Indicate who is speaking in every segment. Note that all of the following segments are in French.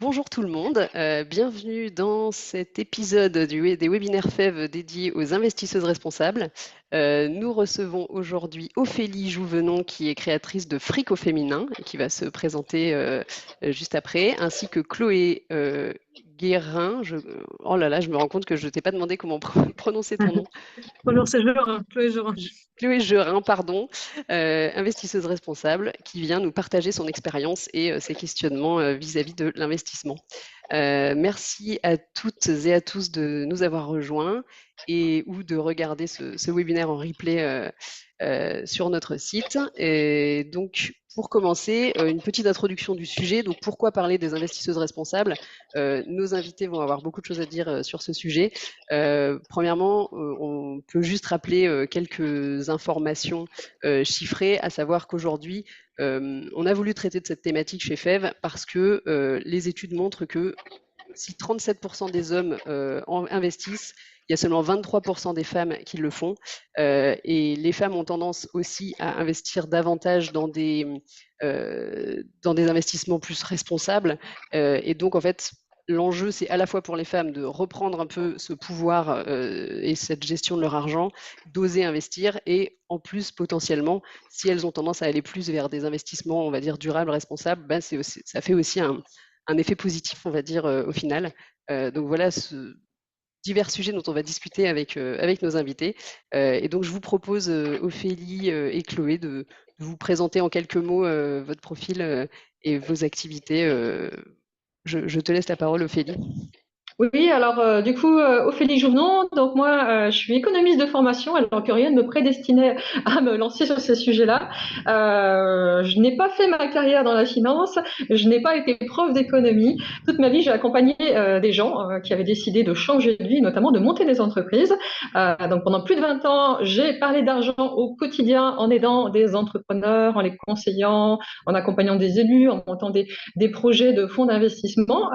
Speaker 1: Bonjour tout le monde, bienvenue dans cet épisode des webinaires FEV dédiés aux investisseuses responsables. Nous recevons aujourd'hui Ophélie Jouvenon qui est créatrice de Fric au féminin et qui va se présenter juste après, ainsi que Chloé Guérin. Oh là là, je me rends compte que je ne t'ai pas demandé comment prononcer ton nom.
Speaker 2: Bonjour, c'est Jorin, Chloé Jorin.
Speaker 1: Chloé Gerin, pardon, investisseuse responsable, qui vient nous partager son expérience et ses questionnements vis-à-vis de l'investissement. Merci à toutes et à tous de nous avoir rejoints et ou de regarder ce webinaire en replay sur notre site. Et donc, pour commencer, une petite introduction du sujet. Donc, pourquoi parler des investisseuses responsables? Nos invités vont avoir beaucoup de choses à dire sur ce sujet. Premièrement, on peut juste rappeler quelques informations chiffrées, à savoir qu'aujourd'hui, on a voulu traiter de cette thématique chez FEV parce que les études montrent que si 37% des hommes investissent, il y a seulement 23% des femmes qui le font. Et les femmes ont tendance aussi à investir davantage dans des investissements plus responsables. Et donc, en fait, l'enjeu, c'est à la fois pour les femmes de reprendre un peu ce pouvoir et cette gestion de leur argent, d'oser investir, et en plus, potentiellement, si elles ont tendance à aller plus vers des investissements, on va dire, durables, responsables, ben ça fait aussi un effet positif, on va dire, au final. Donc voilà divers sujets dont on va discuter avec nos invités. Et donc, je vous propose, Ophélie et Chloé, de vous présenter en quelques mots votre profil et vos activités. Je te laisse la parole, Ophélie.
Speaker 2: Oui, alors du coup, Ophélie Journon, donc moi, je suis économiste de formation, alors que rien ne me prédestinait à me lancer sur ces sujets-là. Je n'ai pas fait ma carrière dans la finance, je n'ai pas été prof d'économie. Toute ma vie, j'ai accompagné des gens qui avaient décidé de changer de vie, notamment de monter des entreprises. Donc pendant plus de 20 ans, j'ai parlé d'argent au quotidien en aidant des entrepreneurs, en les conseillant, en accompagnant des élus, en montant des projets de fonds d'investissement.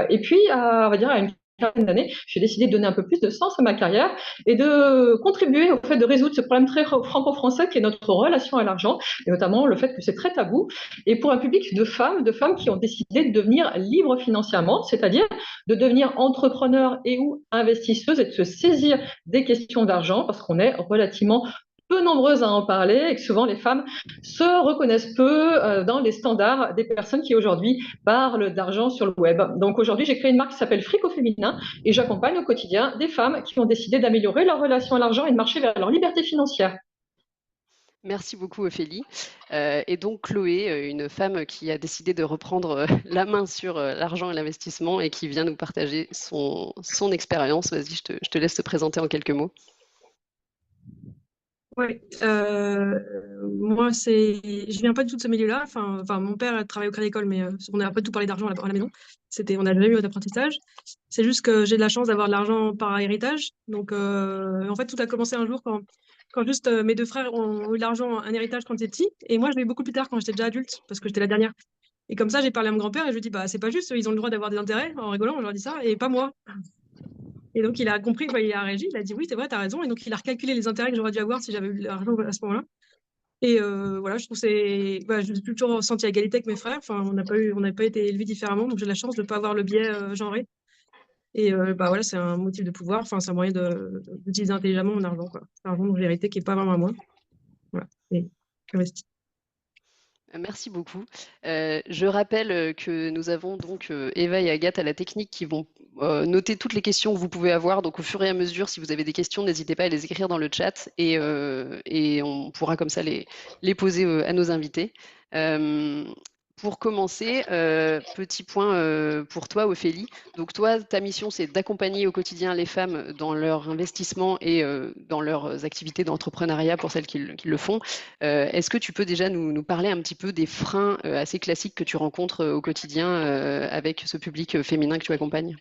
Speaker 2: Et puis, on va dire, à une quinzaine d'années, j'ai décidé de donner un peu plus de sens à ma carrière et de contribuer au fait de résoudre ce problème très franco-français qui est notre relation à l'argent, et notamment le fait que c'est très tabou. Et pour un public de femmes qui ont décidé de devenir libres financièrement, c'est-à-dire de devenir entrepreneurs et ou investisseuses et de se saisir des questions d'argent, parce qu'on est relativement peu nombreuses à en parler et que souvent les femmes se reconnaissent peu dans les standards des personnes qui aujourd'hui parlent d'argent sur le web. Donc aujourd'hui, j'ai créé une marque qui s'appelle Fric au féminin et j'accompagne au quotidien des femmes qui ont décidé d'améliorer leur relation à l'argent et de marcher vers leur liberté financière.
Speaker 1: Merci beaucoup, Ophélie. Et donc, Chloé, une femme qui a décidé de reprendre la main sur l'argent et l'investissement et qui vient nous partager son expérience. Vas-y, je te laisse te présenter en quelques mots.
Speaker 2: Oui, moi je viens pas du tout de ce milieu-là. Enfin, mon père travaille au Crédit Agricole, mais on a pas du tout parlé d'argent à la maison. On n'a jamais eu d'apprentissage. C'est juste que j'ai de la chance d'avoir de l'argent par héritage. Donc, en fait, tout a commencé un jour quand juste mes deux frères ont eu de l'argent, un héritage quand j'étais petit, et moi je l'ai eu beaucoup plus tard quand j'étais déjà adulte, parce que j'étais la dernière. Et comme ça, j'ai parlé à mon grand-père et je lui ai dit, bah c'est pas juste, ils ont le droit d'avoir des intérêts. En rigolant, je leur ai dit ça, et pas moi. Et donc, il a compris, quoi, il a réagi, il a dit oui, c'est vrai, t'as raison. Et donc, il a recalculé les intérêts que j'aurais dû avoir si j'avais eu de l'argent à ce moment-là. Et voilà, je trouve je me suis toujours sentie à égalité avec mes frères. Enfin, on n'a pas été élevés différemment, donc j'ai la chance de ne pas avoir le biais genré. Et bah voilà, c'est un motif de pouvoir. Enfin, c'est un moyen d'utiliser intelligemment mon argent, quoi. C'est un argent dont j'ai hérité qui est pas vraiment à moi. Voilà. Et investi.
Speaker 1: Merci beaucoup. Je rappelle que nous avons donc Eva et Agathe à la technique qui vont noter toutes les questions que vous pouvez avoir. Donc au fur et à mesure, si vous avez des questions, n'hésitez pas à les écrire dans le chat et on pourra comme ça les poser à nos invités. Pour commencer, petit point pour toi, Ophélie. Donc toi, ta mission, c'est d'accompagner au quotidien les femmes dans leur investissement et dans leurs activités d'entrepreneuriat pour celles qui le font. Est-ce que tu peux déjà nous parler un petit peu des freins assez classiques que tu rencontres au quotidien avec ce public féminin que tu accompagnes?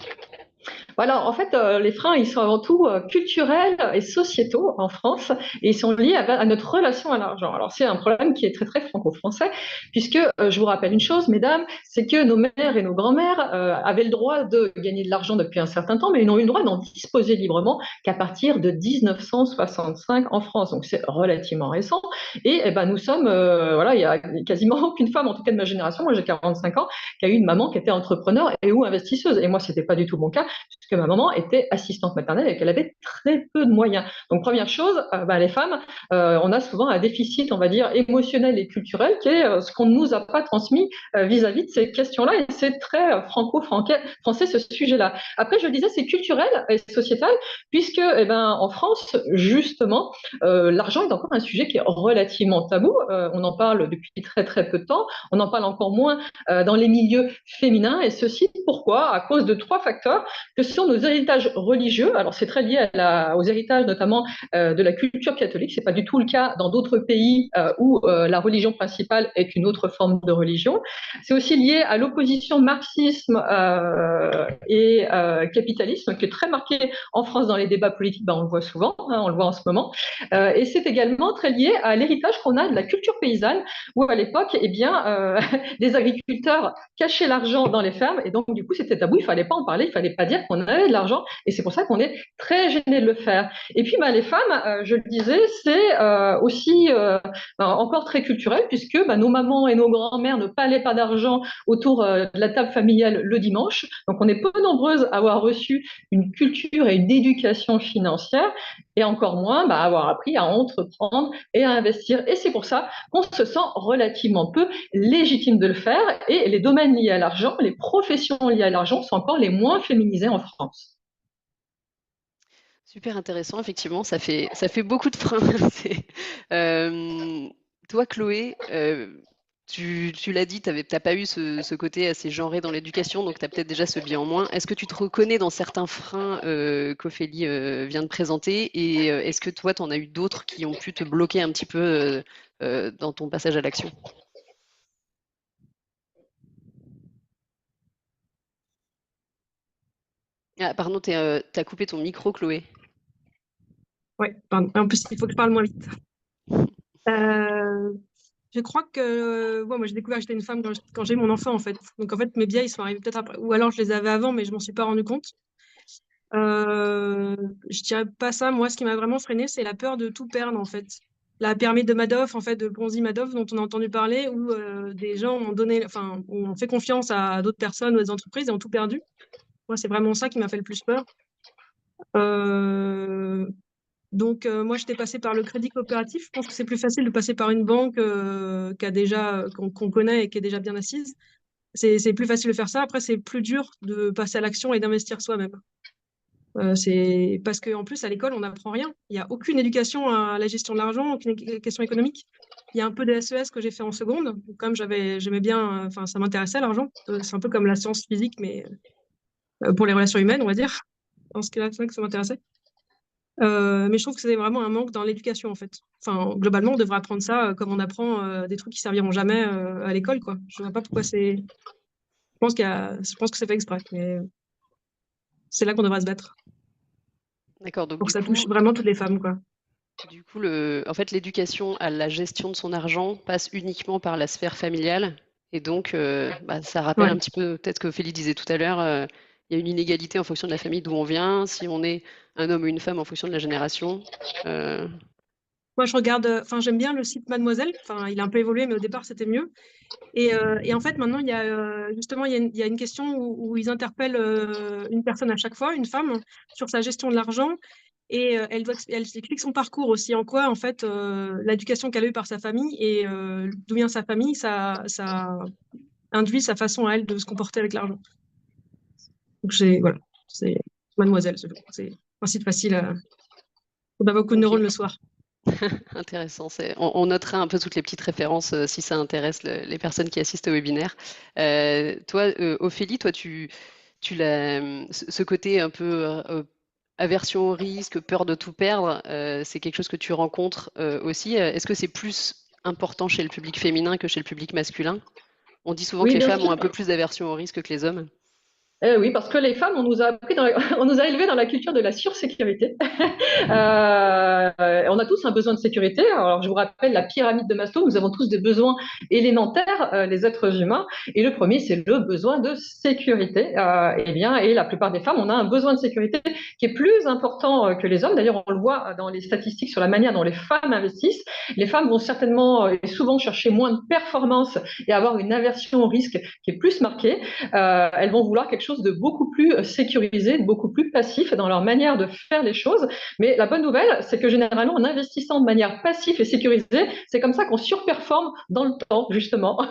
Speaker 2: Voilà, en fait, les freins, ils sont avant tout culturels et sociétaux en France, et ils sont liés à notre relation à l'argent. Alors, c'est un problème qui est très, très franco-français, puisque je vous rappelle une chose, mesdames, c'est que nos mères et nos grands-mères avaient le droit de gagner de l'argent depuis un certain temps, mais ils n'ont eu le droit d'en disposer librement qu'à partir de 1965 en France. Donc, c'est relativement récent. Et, ben, nous sommes, voilà, il y a quasiment aucune femme, en tout cas de ma génération, moi j'ai 45 ans, qui a eu une maman qui était entrepreneur et ou investisseuse. Et moi, c'était pas du tout mon cas, puisque ma maman était assistante maternelle et qu'elle avait très peu de moyens. Donc, première chose, les femmes, on a souvent un déficit, on va dire, émotionnel et culturel, qui est ce qu'on ne nous a pas transmis vis-à-vis de ces questions-là, et c'est très franco-français ce sujet-là. Après, je disais, c'est culturel et sociétal, puisque, en France, justement, l'argent est encore un sujet qui est relativement tabou. On en parle depuis très très peu de temps. On en parle encore moins dans les milieux féminins. Et ceci, pourquoi? À cause de trois facteurs que sont nos héritages religieux. Alors, c'est très lié aux héritages notamment de la culture catholique. C'est pas du tout le cas dans d'autres pays où la religion principale est une autre forme de religion. C'est aussi lié à l'opposition marxisme et capitalisme, qui est très marqué en France dans les débats politiques. On le voit souvent, hein, on le voit en ce moment. Et c'est également très lié à l'héritage qu'on a de la culture paysanne, où à l'époque, des agriculteurs cachaient l'argent dans les fermes, et donc du coup c'était tabou, il fallait pas en parler, il fallait pas dire qu'on avait de l'argent, et c'est pour ça qu'on est très gêné de le faire. Et puis les femmes, je le disais, c'est aussi encore très culturel, puisque nos mamans et nos grands-mères ne parlaient pas d'argent autour de la table familiale le dimanche, donc on est peu nombreuses à avoir reçu une culture et une éducation financière, et encore moins avoir appris à entreprendre et à investir. Et c'est pour ça qu'on se sent relativement peu légitime de le faire, et les domaines liés à l'argent, les professions liées à l'argent sont encore les moins féminisées en France.
Speaker 1: Super intéressant, effectivement, ça fait beaucoup de freins. Euh, toi, Chloé, tu l'as dit, t'as pas eu ce côté assez genré dans l'éducation, donc tu as peut-être déjà ce biais en moins. Est-ce que tu te reconnais dans certains freins qu'Ophélie vient de présenter, et est-ce que toi, tu en as eu d'autres qui ont pu te bloquer un petit peu dans ton passage à l'action? Ah, pardon, t'as coupé ton micro, Chloé.
Speaker 3: Ouais, pardon. En plus, il faut que je parle moins vite. Euh, je crois que moi, j'ai découvert que j'étais une femme quand j'ai eu mon enfant, en fait. Donc, en fait, mes biais, ils sont arrivés peut-être après. Ou alors, je les avais avant, mais je m'en suis pas rendu compte. Je dirais pas ça. Moi, ce qui m'a vraiment freinée, c'est la peur de tout perdre, en fait. La pyramide de Madoff, en fait, de Ponzi Madoff, dont on a entendu parler, où des gens ont donné, enfin, ont fait confiance à d'autres personnes ou des entreprises et ont tout perdu. Moi, c'est vraiment ça qui m'a fait le plus peur. Euh, Donc, moi, j'étais passée par le crédit coopératif. Je pense que c'est plus facile de passer par une banque qu'on connaît et qui est déjà bien assise. C'est plus facile de faire ça. Après, c'est plus dur de passer à l'action et d'investir soi-même. C'est parce qu'en plus, à l'école, on n'apprend rien. Il n'y a aucune éducation à la gestion de l'argent, aucune question économique. Il y a un peu de SES que j'ai fait en seconde. Comme j'aimais bien, enfin, ça m'intéressait l'argent. C'est un peu comme la science physique, mais pour les relations humaines, on va dire. Dans ce cas-là, c'est vrai que ça m'intéressait. Mais je trouve que c'est vraiment un manque dans l'éducation, en fait. Enfin, globalement, on devrait apprendre ça comme on apprend des trucs qui serviront jamais à l'école, quoi. Je vois pas pourquoi c'est. Je pense que c'est fait exprès, mais c'est là qu'on devrait se battre
Speaker 1: D'accord, donc
Speaker 3: pour que ça touche vraiment toutes les femmes, quoi.
Speaker 1: du coup, en fait, l'éducation à la gestion de son argent passe uniquement par la sphère familiale. Et donc, ça rappelle
Speaker 3: Ouais.
Speaker 1: un petit peu, peut-être que Ophélie disait tout à l'heure, il y a une inégalité en fonction de la famille d'où on vient, si on est un homme ou une femme en fonction de la génération. Euh,
Speaker 3: Moi, je regarde. Enfin, j'aime bien le site Mademoiselle. Enfin, il a un peu évolué, mais au départ, c'était mieux. Et en fait, maintenant, il y a justement, il y a une question où ils interpellent une personne à chaque fois, une femme, sur sa gestion de l'argent. Et elle explique son parcours aussi, en quoi, en fait, l'éducation qu'elle a eue par sa famille et d'où vient sa famille, ça induit sa façon à elle de se comporter avec l'argent. Donc, voilà, c'est Mademoiselle, c'est un site facile. On a beaucoup de
Speaker 1: ok,
Speaker 3: neurones le soir.
Speaker 1: intéressant. On notera un peu toutes les petites références si ça intéresse les personnes qui assistent au webinaire. Toi, Ophélie, toi, ce côté un peu aversion au risque, peur de tout perdre, c'est quelque chose que tu rencontres aussi. Est-ce que c'est plus important chez le public féminin que chez le public masculin? On dit souvent que
Speaker 2: Oui,
Speaker 1: les
Speaker 2: bien
Speaker 1: femmes ont
Speaker 2: sûr.
Speaker 1: un peu plus d'aversion au risque que les hommes.
Speaker 2: Oui, parce que les femmes, on nous a appris on nous a élevés dans la culture de la sursécurité. On a tous un besoin de sécurité. Alors, je vous rappelle la pyramide de Maslow. Nous avons tous des besoins élémentaires, les êtres humains. Et le premier, c'est le besoin de sécurité. Et la plupart des femmes, on a un besoin de sécurité qui est plus important que les hommes. D'ailleurs, on le voit dans les statistiques sur la manière dont les femmes investissent. Les femmes vont certainement et souvent chercher moins de performance et avoir une aversion au risque qui est plus marquée. Elles vont vouloir quelque chose de beaucoup plus sécurisé, de beaucoup plus passif dans leur manière de faire les choses. Mais la bonne nouvelle, c'est que généralement, en investissant de manière passive et sécurisée, c'est comme ça qu'on surperforme dans le temps, justement,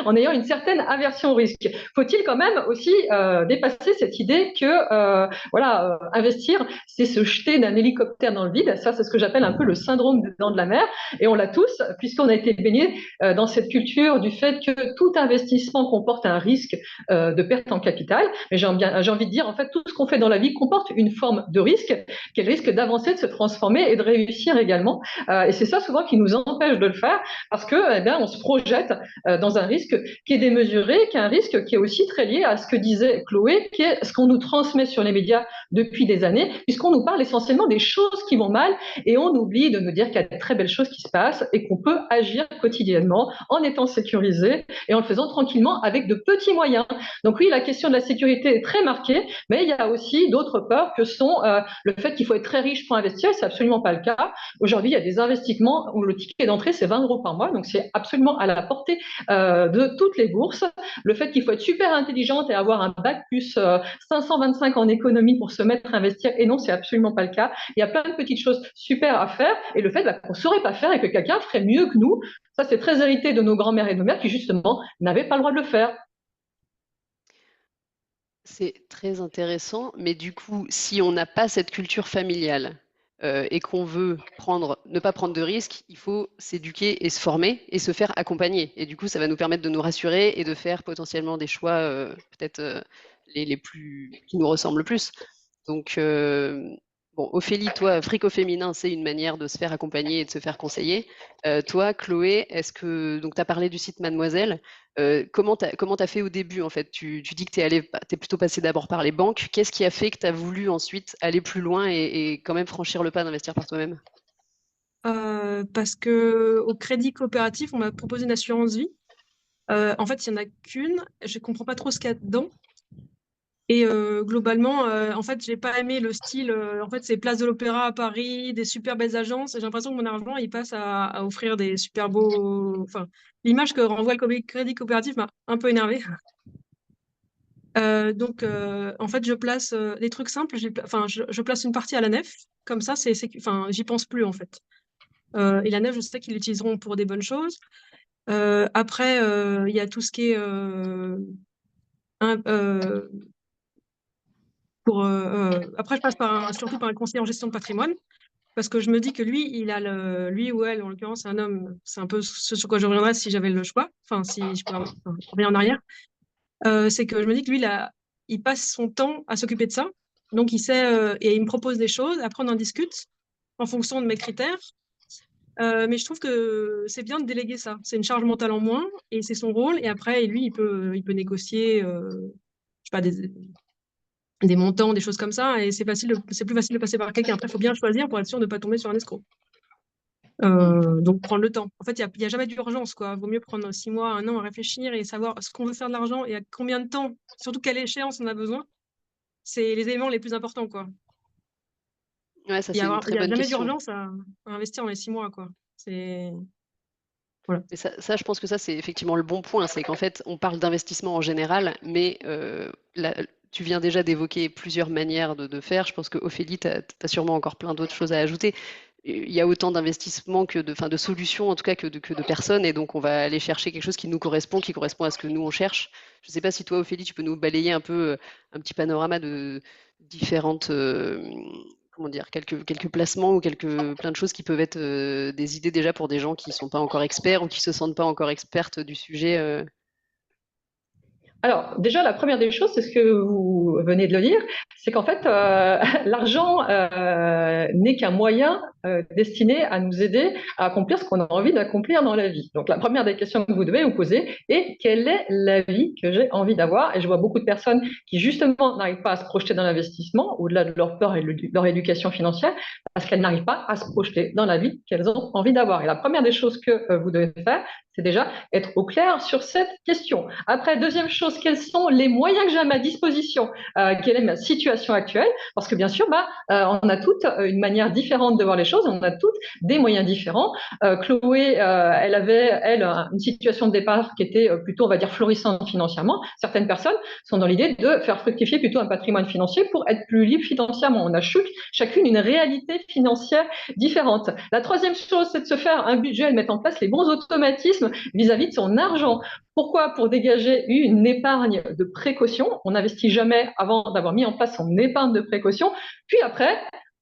Speaker 2: en ayant une certaine aversion au risque. Faut-il quand même aussi dépasser cette idée que investir, c'est se jeter d'un hélicoptère dans le vide. Ça, c'est ce que j'appelle un peu le syndrome des dents de la mer. Et on l'a tous, puisqu'on a été baigné dans cette culture du fait que tout investissement comporte un risque de perte en capital. Mais j'ai envie de dire, en fait, tout ce qu'on fait dans la vie comporte une forme de risque, qui est le risque d'avancer, de se transformer et de réussir également. Et c'est ça souvent qui nous empêche de le faire, parce que on se projette dans un risque qui est démesuré, qui est un risque qui est aussi très lié à ce que disait Chloé, qui est ce qu'on nous transmet sur les médias depuis des années, puisqu'on nous parle essentiellement des choses qui vont mal, et on oublie de nous dire qu'il y a de très belles choses qui se passent et qu'on peut agir quotidiennement en étant sécurisé et en le faisant tranquillement avec de petits moyens. Donc oui, la question de la sécurité est très marquée, mais il y a aussi d'autres peurs que sont le fait qu'il faut être très riche pour investir. C'est absolument pas le cas. Aujourd'hui, il y a des investissements où le ticket d'entrée c'est 20 € par mois, donc c'est absolument à la portée de toutes les bourses. Le fait qu'il faut être super intelligente et avoir un bac plus 525 en économie pour se mettre à investir, et non, c'est absolument pas le cas. Il y a plein de petites choses super à faire, et le fait qu'on ne saurait pas faire et que quelqu'un ferait mieux que nous, ça c'est très hérité de nos grands-mères et nos mères qui justement n'avaient pas le droit de le faire.
Speaker 1: C'est très intéressant, mais du coup, si on n'a pas cette culture familiale et qu'on veut ne pas prendre de risques, il faut s'éduquer et se former et se faire accompagner. Et du coup, ça va nous permettre de nous rassurer et de faire potentiellement des choix peut-être les plus qui nous ressemblent le plus. Donc, bon, Ophélie, toi, Fric au féminin, c'est une manière de se faire accompagner et de se faire conseiller. Toi, Chloé, donc tu as parlé du site Mademoiselle. Comment tu as fait au début en fait? Tu dis que tu es plutôt passé d'abord par les banques. Qu'est-ce qui a fait que tu as voulu ensuite aller plus loin et quand même franchir le pas d'investir par toi-même?
Speaker 3: Parce que au Crédit Coopératif, on m'a proposé une assurance vie. En fait, il n'y en a qu'une. Je comprends pas trop ce qu'il y a dedans. Et globalement, en fait, j'ai pas aimé le style. En fait, c'est Place de l'Opéra à Paris, des super belles agences. J'ai l'impression que mon argent, il passe à offrir des super beaux. Enfin, l'image que renvoie le Crédit Coopératif m'a un peu énervée. En fait, je place des trucs simples. Enfin, je place une partie à la nef. Comme ça, enfin, j'y pense plus en fait. Et la nef, je sais qu'ils l'utiliseront pour des bonnes choses. Après, il y a tout ce qui est un- après, je passe surtout par un conseiller en gestion de patrimoine, parce que je me dis que lui, lui ou elle, en l'occurrence, c'est un homme, c'est un peu ce sur quoi je reviendrais si j'avais le choix, enfin, si je peux revenir en arrière. C'est que je me dis que lui, il passe son temps à s'occuper de ça, donc il sait, et il me propose des choses, après on en discute en fonction de mes critères. Mais je trouve que c'est bien de déléguer ça. C'est une charge mentale en moins et c'est son rôle. Et après, lui, il peut négocier, je sais pas, des montants, des choses comme ça, et c'est plus facile de passer par quelqu'un. Après, il faut bien choisir pour être sûr de ne pas tomber sur un escroc. Donc, prendre le temps. En fait, il n'y a jamais d'urgence, quoi. Vaut mieux prendre 6 mois, un an à réfléchir et savoir ce qu'on veut faire de l'argent et à combien de temps, surtout quelle échéance on a besoin. C'est les éléments les plus importants, quoi.
Speaker 1: Ouais, ça c'est une
Speaker 3: Il
Speaker 1: très
Speaker 3: y a
Speaker 1: bonne
Speaker 3: jamais
Speaker 1: question.
Speaker 3: d'urgence à investir dans les 6 mois, quoi. Voilà.
Speaker 1: Mais ça, je pense que ça, c'est effectivement le bon point. C'est qu'en fait, on parle d'investissement en général, mais tu viens déjà d'évoquer plusieurs manières de faire. Je pense que Ophélie, tu as sûrement encore plein d'autres choses à ajouter. Il y a autant d'investissements enfin, de solutions, en tout cas, que de personnes. Et donc, on va aller chercher quelque chose qui nous correspond, qui correspond à ce que nous, on cherche. Je ne sais pas si toi, Ophélie, tu peux nous balayer un peu un petit panorama de différentes comment dire, quelques placements ou plein de choses qui peuvent être des idées déjà pour des gens qui ne sont pas encore experts ou qui ne se sentent pas encore expertes du sujet.
Speaker 2: Alors, déjà, la première des choses, c'est ce que vous venez de le dire, c'est qu'en fait, l'argent n'est qu'un moyen destiné à nous aider à accomplir ce qu'on a envie d'accomplir dans la vie. Donc, la première des questions que vous devez vous poser est quelle est la vie que j'ai envie d'avoir? Et je vois beaucoup de personnes qui, justement, n'arrivent pas à se projeter dans l'investissement, au-delà de leur peur et de leur éducation financière, parce qu'elles n'arrivent pas à se projeter dans la vie qu'elles ont envie d'avoir. Et la première des choses que vous devez faire, c'est déjà être au clair sur cette question. Après, deuxième chose, quels sont les moyens que j'ai à ma disposition? Quelle est ma situation actuelle? Parce que bien sûr, on a toutes une manière différente de voir les choses, on a toutes des moyens différents. Chloé, elle avait, une situation de départ qui était plutôt, on va dire, florissante financièrement. Certaines personnes sont dans l'idée de faire fructifier plutôt un patrimoine financier pour être plus libre financièrement. On a chacune une réalité financière différente. La troisième chose, c'est de se faire un budget et de mettre en place les bons automatismes vis-à-vis de son argent. Pourquoi? Pour dégager une épargne de précaution. On n'investit jamais avant d'avoir mis en place son épargne de précaution. Puis après,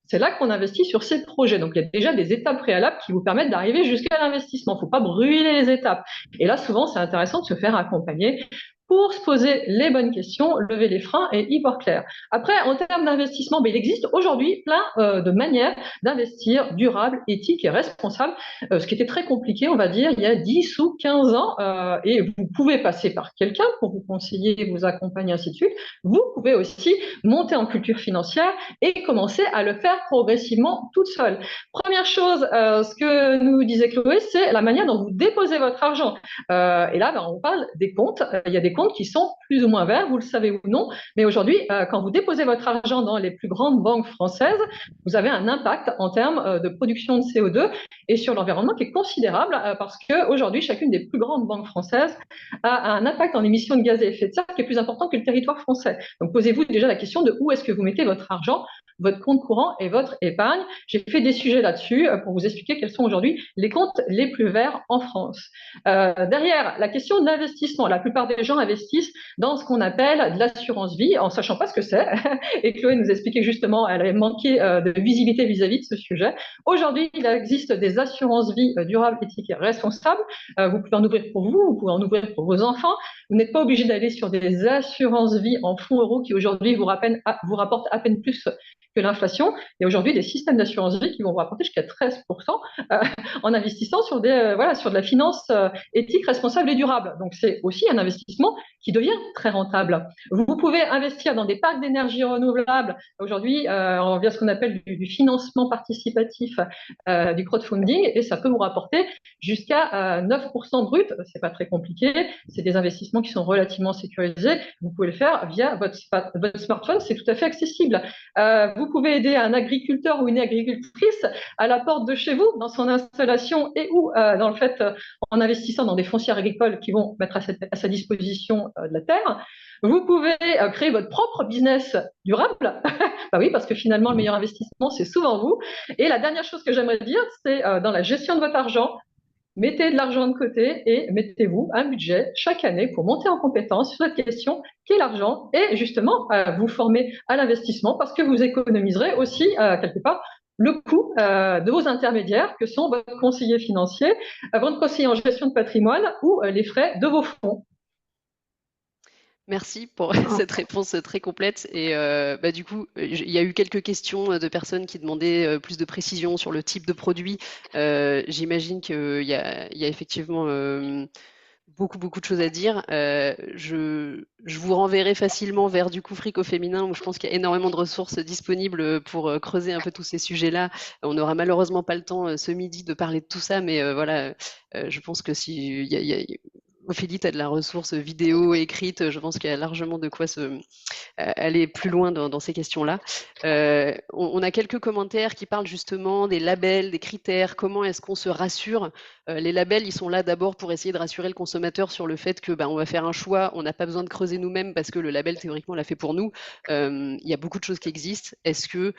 Speaker 2: c'est là qu'on investit sur ces projets. Donc, il y a déjà des étapes préalables qui vous permettent d'arriver jusqu'à l'investissement. Il ne faut pas brûler les étapes. Et là, souvent, c'est intéressant de se faire accompagner pour se poser les bonnes questions, lever les freins et y voir clair. Après, en termes d'investissement, il existe aujourd'hui plein de manières d'investir durable, éthique et responsable, ce qui était très compliqué, on va dire, il y a 10 ou 15 ans, et vous pouvez passer par quelqu'un pour vous conseiller, vous accompagner, ainsi de suite. Vous pouvez aussi monter en culture financière et commencer à le faire progressivement toute seule. Première chose, ce que nous disait Chloé, c'est la manière dont vous déposez votre argent. Et là, on parle des comptes. Il y a des comptes qui sont plus ou moins verts, vous le savez ou non, mais aujourd'hui, quand vous déposez votre argent dans les plus grandes banques françaises, vous avez un impact en termes de production de CO2 et sur l'environnement qui est considérable parce qu'aujourd'hui, chacune des plus grandes banques françaises a un impact en émissions de gaz à effet de serre qui est plus important que le territoire français. Donc, posez-vous déjà la question de où est-ce que vous mettez votre argent, votre compte courant et votre épargne. J'ai fait des sujets là-dessus pour vous expliquer quels sont aujourd'hui les comptes les plus verts en France. Derrière, la question de l'investissement. La plupart des gens investissent dans ce qu'on appelle de l'assurance vie en sachant pas ce que c'est. Et Chloé nous expliquait justement, elle avait manqué de visibilité vis-à-vis de ce sujet. Aujourd'hui, il existe des assurances vie durables, éthiques et responsables. Vous pouvez en ouvrir pour vous, vous pouvez en ouvrir pour vos enfants. Vous n'êtes pas obligé d'aller sur des assurances vie en fonds euros qui aujourd'hui vous rapportent à peine plus que l'inflation. Il y a aujourd'hui des systèmes d'assurance vie qui vont vous rapporter jusqu'à 13% en investissant sur sur de la finance éthique, responsable et durable. Donc, c'est aussi un investissement qui devient très rentable. Vous pouvez investir dans des parcs d'énergie renouvelable. Aujourd'hui, on vient ce qu'on appelle du financement participatif, du crowdfunding, et ça peut vous rapporter jusqu'à 9% brut. C'est pas très compliqué. C'est des investissements qui sont relativement sécurisés. Vous pouvez le faire via votre smartphone. C'est tout à fait accessible. Vous pouvez aider un agriculteur ou une agricultrice à la porte de chez vous, dans son installation et ou dans le fait en investissant dans des foncières agricoles qui vont mettre à sa disposition de la terre. Vous pouvez créer votre propre business durable. Bah oui, parce que finalement, le meilleur investissement, c'est souvent vous. Et la dernière chose que j'aimerais dire, c'est dans la gestion de votre argent, mettez de l'argent de côté et mettez-vous un budget chaque année pour monter en compétence sur cette question qu'est l'argent et justement vous former à l'investissement parce que vous économiserez aussi quelque part le coût de vos intermédiaires que sont votre conseiller financier, votre conseiller en gestion de patrimoine ou les frais de vos fonds.
Speaker 1: Merci pour cette réponse très complète. Et du coup, il y a eu quelques questions de personnes qui demandaient plus de précision sur le type de produit. J'imagine qu'il y a effectivement beaucoup de choses à dire. Je vous renverrai facilement vers du coup Fric au féminin où je pense qu'il y a énormément de ressources disponibles pour creuser un peu tous ces sujets-là. On n'aura malheureusement pas le temps ce midi de parler de tout ça, mais voilà, je pense que si Ophélie, tu as de la ressource vidéo écrite, je pense qu'il y a largement de quoi aller plus loin dans ces questions-là. On a quelques commentaires qui parlent justement des labels, des critères, comment est-ce qu'on se rassure. Les labels, ils sont là d'abord pour essayer de rassurer le consommateur sur le fait que on va faire un choix, on n'a pas besoin de creuser nous-mêmes parce que le label, théoriquement, l'a fait pour nous. Il y a beaucoup de choses qui existent. Est-ce que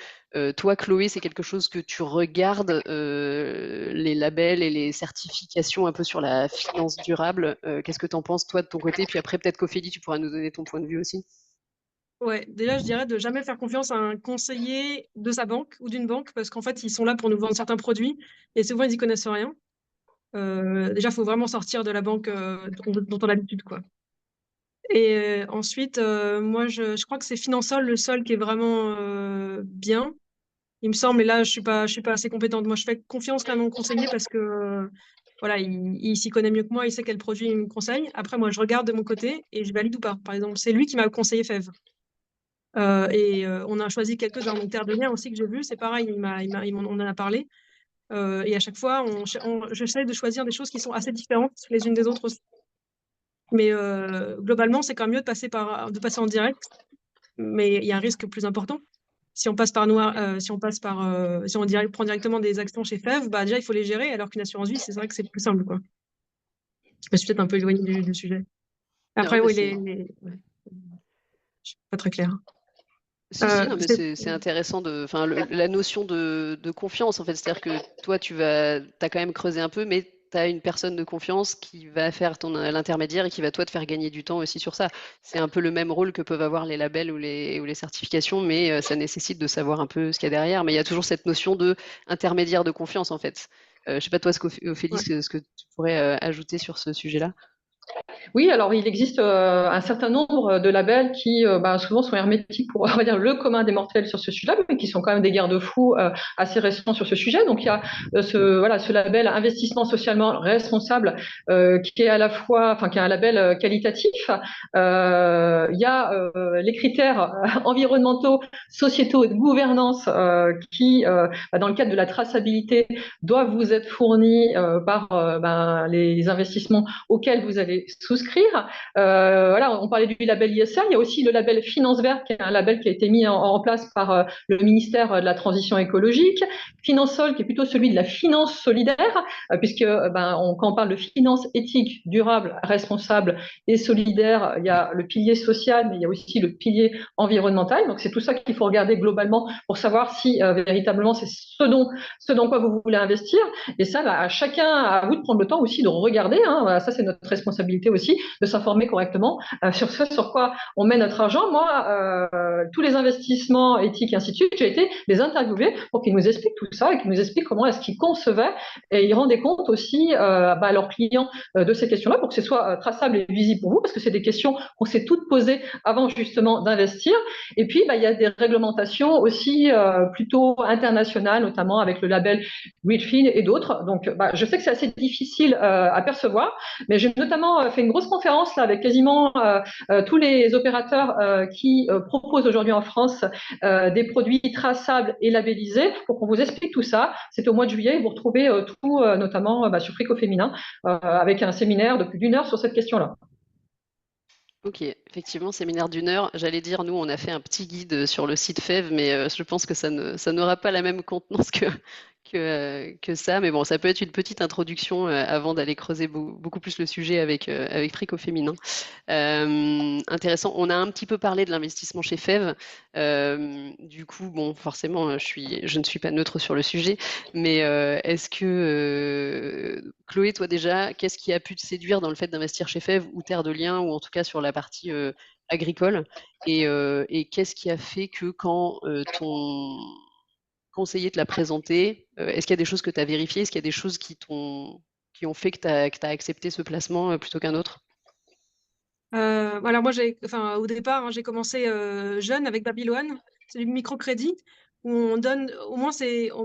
Speaker 1: toi, Chloé, c'est quelque chose que tu regardes, les labels et les certifications un peu sur la finance durable? Qu'est-ce que tu en penses, toi, de ton côté? Puis après, peut-être qu'Ophélie, tu pourras nous donner ton point de vue aussi.
Speaker 3: Ouais, déjà, je dirais de jamais faire confiance à un conseiller de sa banque ou d'une banque parce qu'en fait, ils sont là pour nous vendre certains produits et souvent, ils n'y connaissent rien. Déjà, il faut vraiment sortir de la banque dont on a l'habitude, quoi. Et ensuite, moi, je crois que c'est Finansol, le seul qui est vraiment bien. Il me semble, et là, je suis pas assez compétente. Moi, je fais confiance à mon conseiller parce que voilà, il s'y connaît mieux que moi, il sait quel produit il me conseille. Après, moi, je regarde de mon côté et je valide ou pas. Par exemple, c'est lui qui m'a conseillé Fève. On a choisi quelques-uns. Donc, Terre de Liens aussi que j'ai vu, c'est pareil, on en a parlé. Et à chaque fois, j'essaie de choisir des choses qui sont assez différentes les unes des autres aussi. Mais globalement, c'est quand même mieux de passer en direct, mais il y a un risque plus important. Si on passe par si on prend directement des actions chez FEV, bah déjà il faut les gérer, alors qu'une assurance vie, c'est vrai que c'est plus simple, quoi. Je me suis peut-être un peu éloignée du sujet.
Speaker 1: Non,
Speaker 3: Après,
Speaker 1: mais
Speaker 3: oui,
Speaker 1: c'est
Speaker 3: ouais, je suis pas très claire.
Speaker 1: si, non, mais
Speaker 3: C'est
Speaker 1: c'est intéressant enfin, la notion de confiance, en fait. C'est-à-dire que toi, t'as quand même creusé un peu, mais tu as une personne de confiance qui va faire l'intermédiaire et qui va, toi, te faire gagner du temps aussi sur ça. C'est un peu le même rôle que peuvent avoir les labels ou les certifications, mais ça nécessite de savoir un peu ce qu'il y a derrière. Mais il y a toujours cette notion de intermédiaire de confiance, en fait. Je sais pas, toi, Ophélie,
Speaker 3: ouais.
Speaker 1: ce que tu pourrais ajouter sur ce sujet-là.
Speaker 2: Oui, alors il existe un certain nombre de labels qui souvent sont hermétiques pour on va dire, le commun des mortels sur ce sujet-là, mais qui sont quand même des garde-fous assez récents sur ce sujet. Donc il y a ce label investissement socialement responsable qui est à la fois, enfin qui est un label qualitatif. Il y a les critères environnementaux, sociétaux et de gouvernance qui, dans le cadre de la traçabilité, doivent vous être fournis par les investissements auxquels vous allez souscrire. Voilà, on parlait du label ISR, il y a aussi le label Finance Verte, qui est un label qui a été mis en place par le ministère de la Transition écologique. Finansol, qui est plutôt celui de la finance solidaire, puisque quand on parle de finance éthique, durable, responsable et solidaire, il y a le pilier social, mais il y a aussi le pilier environnemental. Donc c'est tout ça qu'il faut regarder globalement pour savoir si véritablement c'est ce dans quoi vous voulez investir. Et ça, à chacun, à vous de prendre le temps aussi de regarder. Voilà, ça, c'est notre responsabilité aussi, de s'informer correctement sur ce sur quoi on met notre argent. Moi, tous les investissements éthiques et ainsi de suite, j'ai été les interviewer pour qu'ils nous expliquent tout ça et qu'ils nous expliquent comment est-ce qu'ils concevaient et ils rendaient compte aussi à leurs clients de ces questions-là pour que ce soit traçable et visible pour vous, parce que c'est des questions qu'on s'est toutes posées avant justement d'investir. Et puis, il y a des réglementations aussi plutôt internationales, notamment avec le label Greenfield et d'autres. Donc, je sais que c'est assez difficile à percevoir, mais j'ai notamment fait une grosse conférence là avec quasiment tous les opérateurs qui proposent aujourd'hui en France des produits traçables et labellisés pour qu'on vous explique tout ça. C'est au mois de juillet, vous retrouvez tout, notamment sur Frico Féminin, avec un séminaire de plus d'une heure sur cette question-là.
Speaker 1: Ok, effectivement, séminaire d'une heure. J'allais dire, nous, on a fait un petit guide sur le site FEV, mais je pense que ça n'aura pas la même contenance que ça. Mais bon, ça peut être une petite introduction avant d'aller creuser beaucoup plus le sujet avec Frico Féminin. Intéressant. On a un petit peu parlé de l'investissement chez FEV. Du coup, bon, forcément, je ne suis pas neutre sur le sujet, mais est-ce que, Chloé, toi déjà, qu'est-ce qui a pu te séduire dans le fait d'investir chez FEV ou Terre de Liens, ou en tout cas sur la partie agricole, et qu'est-ce qui a fait que quand ton conseiller te l'a présenté, est-ce qu'il y a des choses que tu as vérifiées, est-ce qu'il y a des choses qui ont fait que tu as accepté ce placement plutôt qu'un autre?
Speaker 3: Voilà, moi, au départ, j'ai commencé jeune avec Babylone. C'est du microcrédit où on donne, au moins,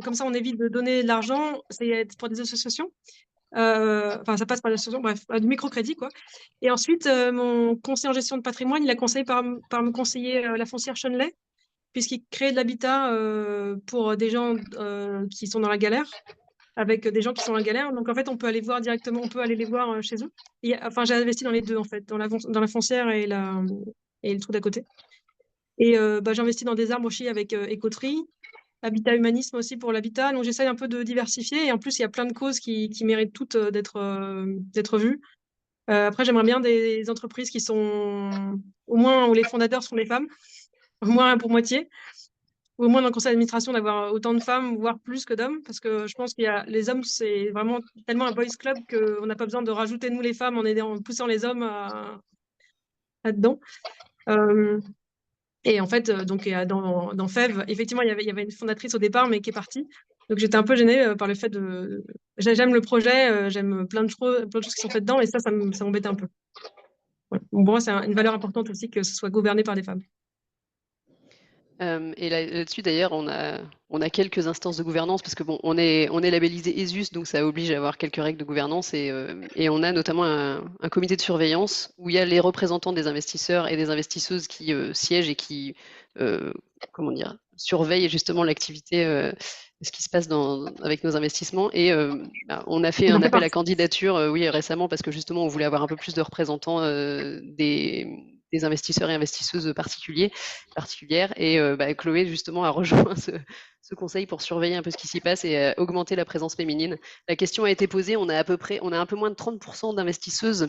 Speaker 3: comme ça, on évite de donner de l'argent. C'est pour des associations. Enfin, ça passe par l'association, bref, du microcrédit, quoi. Et ensuite, mon conseiller en gestion de patrimoine, il a conseillé par me conseiller la foncière Chenley, puisqu'il crée de l'habitat pour des gens qui sont dans la galère, avec des gens qui sont en galère. Donc, en fait, on peut aller voir directement, on peut aller les voir chez eux. Enfin, j'ai investi dans les deux, en fait, dans la foncière et le trou d'à côté. Et j'ai investi dans des arbres aussi avec Écoterie, Habitat Humanisme aussi pour l'habitat. Donc, j'essaye un peu de diversifier. Et en plus, il y a plein de causes qui méritent toutes d'être vues. Après, j'aimerais bien des entreprises qui sont, au moins, où les fondateurs sont les femmes, au moins pour moitié, ou au moins dans le conseil d'administration d'avoir autant de femmes, voire plus que d'hommes, parce que je pense qu'il y a les hommes, c'est vraiment tellement un boys club qu'on n'a pas besoin de rajouter nous les femmes en poussant les hommes là-dedans. Et en fait, donc dans FEV, effectivement, il y avait une fondatrice au départ, mais qui est partie. Donc j'étais un peu gênée par le fait de. J'aime le projet, j'aime plein de choses qui sont faites dedans, et ça m'embêtait un peu. Ouais. Bon, pour moi, c'est une valeur importante aussi que ce soit gouverné par des femmes.
Speaker 1: Et là-dessus, d'ailleurs, on a quelques instances de gouvernance parce que bon, on est labellisé ESUS, donc ça oblige à avoir quelques règles de gouvernance et on a notamment un comité de surveillance où il y a les représentants des investisseurs et des investisseuses qui siègent et qui, comment dire, surveillent justement l'activité, ce qui se passe avec nos investissements. Et on a fait
Speaker 3: Ils en
Speaker 1: un
Speaker 3: font
Speaker 1: appel à
Speaker 3: partie.
Speaker 1: candidature, oui, récemment parce que justement, on voulait avoir un peu plus de représentants des investisseurs et investisseuses particulière. Et Chloé, justement, a rejoint ce conseil pour surveiller un peu ce qui s'y passe et augmenter la présence féminine. La question a été posée, on a un peu moins de 30% d'investisseuses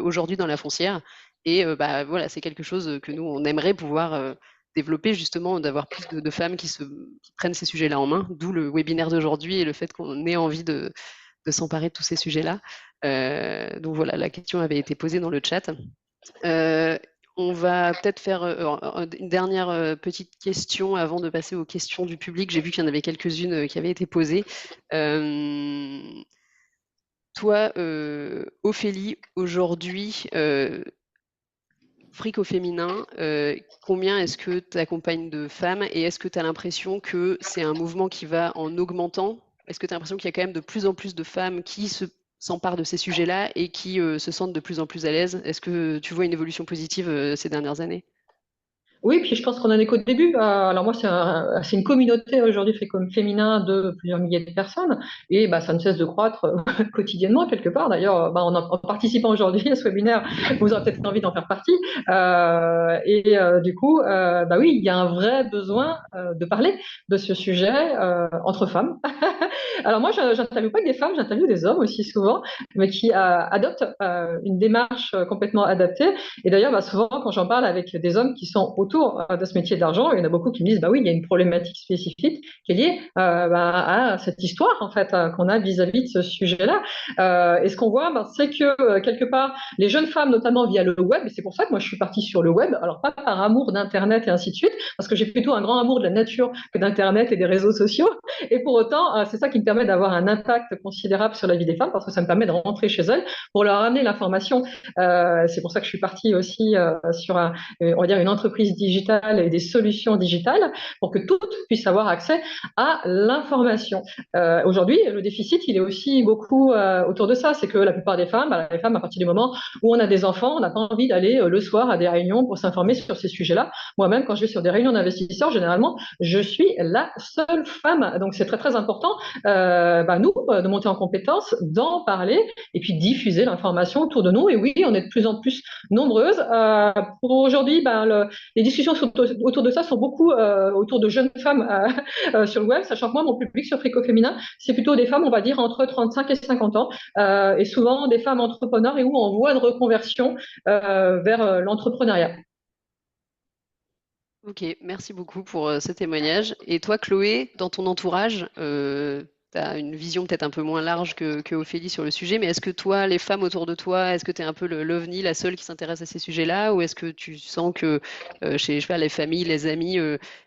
Speaker 1: aujourd'hui dans la foncière. Et voilà, c'est quelque chose que nous, on aimerait pouvoir développer, justement, d'avoir plus de femmes qui prennent ces sujets-là en main, d'où le webinaire d'aujourd'hui et le fait qu'on ait envie de s'emparer de tous ces sujets-là. Donc voilà, la question avait été posée dans le chat. On va peut-être faire une dernière petite question avant de passer aux questions du public. J'ai vu qu'il y en avait quelques-unes qui avaient été posées. Toi, Ophélie, aujourd'hui, fric au féminin, combien est-ce que tu accompagnes de femmes et est-ce que tu as l'impression que c'est un mouvement qui va en augmentant? Est-ce que tu as l'impression qu'il y a quand même de plus en plus de femmes qui s'emparent de ces sujets-là et qui se sentent de plus en plus à l'aise? Est-ce que tu vois une évolution positive ces dernières années?
Speaker 2: Oui, puis je pense qu'on en est qu'au début. Alors moi, c'est une communauté aujourd'hui féminin de plusieurs milliers de personnes et ça ne cesse de croître quotidiennement quelque part. D'ailleurs, en participant aujourd'hui à ce webinaire, vous aurez peut-être envie d'en faire partie. Du coup, oui, il y a un vrai besoin de parler de ce sujet entre femmes. Alors moi, j'interviewe pas que des femmes, j'interviewe des hommes aussi souvent, mais qui adoptent une démarche complètement adaptée. Et d'ailleurs, souvent, quand j'en parle avec des hommes qui sont autour de ce métier de l'argent, il y en a beaucoup qui me disent, oui, il y a une problématique spécifique qui est liée à cette histoire, en fait, qu'on a vis-à-vis de ce sujet-là. Et ce qu'on voit, c'est que quelque part, les jeunes femmes, notamment via le web, et c'est pour ça que moi, je suis partie sur le web, alors pas par amour d'Internet et ainsi de suite, parce que j'ai plutôt un grand amour de la nature que d'Internet et des réseaux sociaux. Et pour autant, c'est ça qui me permet d'avoir un impact considérable sur la vie des femmes, parce que ça me permet de rentrer chez elles pour leur amener l'information. C'est pour ça que je suis partie aussi sur on va dire une entreprise digitale et des solutions digitales pour que toutes puissent avoir accès à l'information. Aujourd'hui, le déficit, il est aussi beaucoup autour de ça. C'est que la plupart des femmes, les femmes, à partir du moment où on a des enfants, on n'a pas envie d'aller le soir à des réunions pour s'informer sur ces sujets-là. Moi-même, quand je vais sur des réunions d'investisseurs, généralement, je suis la seule femme. Donc, c'est très, très important, nous, de monter en compétence, d'en parler et puis diffuser l'information autour de nous. Et oui, on est de plus en plus nombreuses. Pour aujourd'hui, les discussions autour de ça sont beaucoup autour de jeunes femmes sur le web, sachant que moi, mon public sur Frico Féminin, c'est plutôt des femmes, on va dire, entre 35 et 50 ans, et souvent des femmes entrepreneurs et où en voie de reconversion vers l'entrepreneuriat.
Speaker 1: Ok, merci beaucoup pour ce témoignage. Et toi, Chloé, dans ton entourage, tu as une vision peut-être un peu moins large que Ophélie sur le sujet, mais est-ce que toi, les femmes autour de toi, est-ce que tu es un peu l'ovni, la seule qui s'intéresse à ces sujets-là, ou est-ce que tu sens que chez je sais pas, les familles, les amis,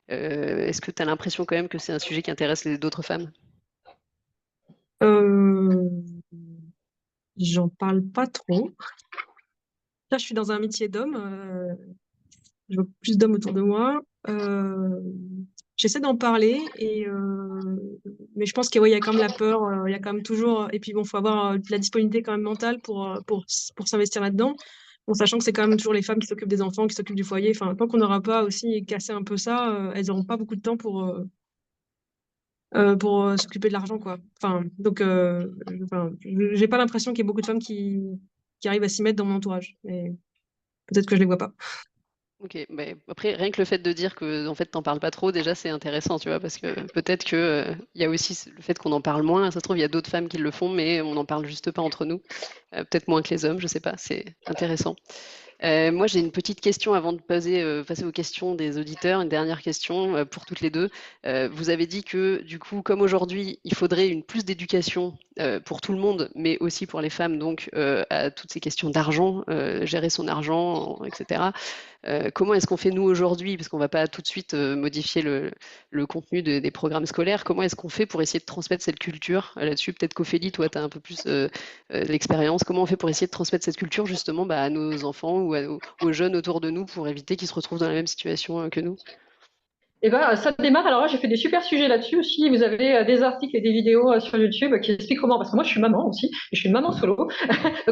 Speaker 1: est-ce que tu as l'impression quand même que c'est un sujet qui intéresse d'autres femmes?
Speaker 3: Euh, J'en parle pas trop. Là, je suis dans un métier d'homme. Je vois plus d'hommes autour de moi. J'essaie d'en parler, mais je pense qu'il y a quand même la peur. Il y a quand même toujours. Et puis bon, faut avoir de la disponibilité quand même mentale pour s'investir là-dedans. Bon, sachant que c'est quand même toujours les femmes qui s'occupent des enfants, qui s'occupent du foyer. Enfin, tant qu'on n'aura pas aussi cassé un peu ça, elles n'auront pas beaucoup de temps pour s'occuper de l'argent, quoi. Enfin, donc, j'ai pas l'impression qu'il y ait beaucoup de femmes qui arrivent à s'y mettre dans mon entourage. Mais peut-être que je les vois pas.
Speaker 1: Ok, après, rien que le fait de dire que en fait, t'en parles pas trop, déjà, c'est intéressant, tu vois, parce que peut-être que il y a aussi le fait qu'on en parle moins. Ça se trouve, il y a d'autres femmes qui le font, mais on n'en parle juste pas entre nous. Peut-être moins que les hommes, je sais pas. C'est intéressant. Moi, j'ai une petite question avant de passer aux questions des auditeurs. Une dernière question pour toutes les deux. Vous avez dit que, du coup, comme aujourd'hui, il faudrait plus d'éducation pour tout le monde, mais aussi pour les femmes, donc à toutes ces questions d'argent, gérer son argent, etc. Comment est-ce qu'on fait nous aujourd'hui, parce qu'on ne va pas tout de suite modifier le contenu des programmes scolaires, comment est-ce qu'on fait pour essayer de transmettre cette culture là-dessus? Peut-être qu'Ophélie, toi, tu as un peu plus l'expérience. Comment on fait pour essayer de transmettre cette culture justement à nos enfants ou aux jeunes autour de nous pour éviter qu'ils se retrouvent dans la même situation que nous?
Speaker 2: Eh ben, ça démarre. Alors là, j'ai fait des super sujets là-dessus aussi. Vous avez des articles et des vidéos sur YouTube qui expliquent comment, parce que moi, je suis maman aussi, et je suis une maman solo.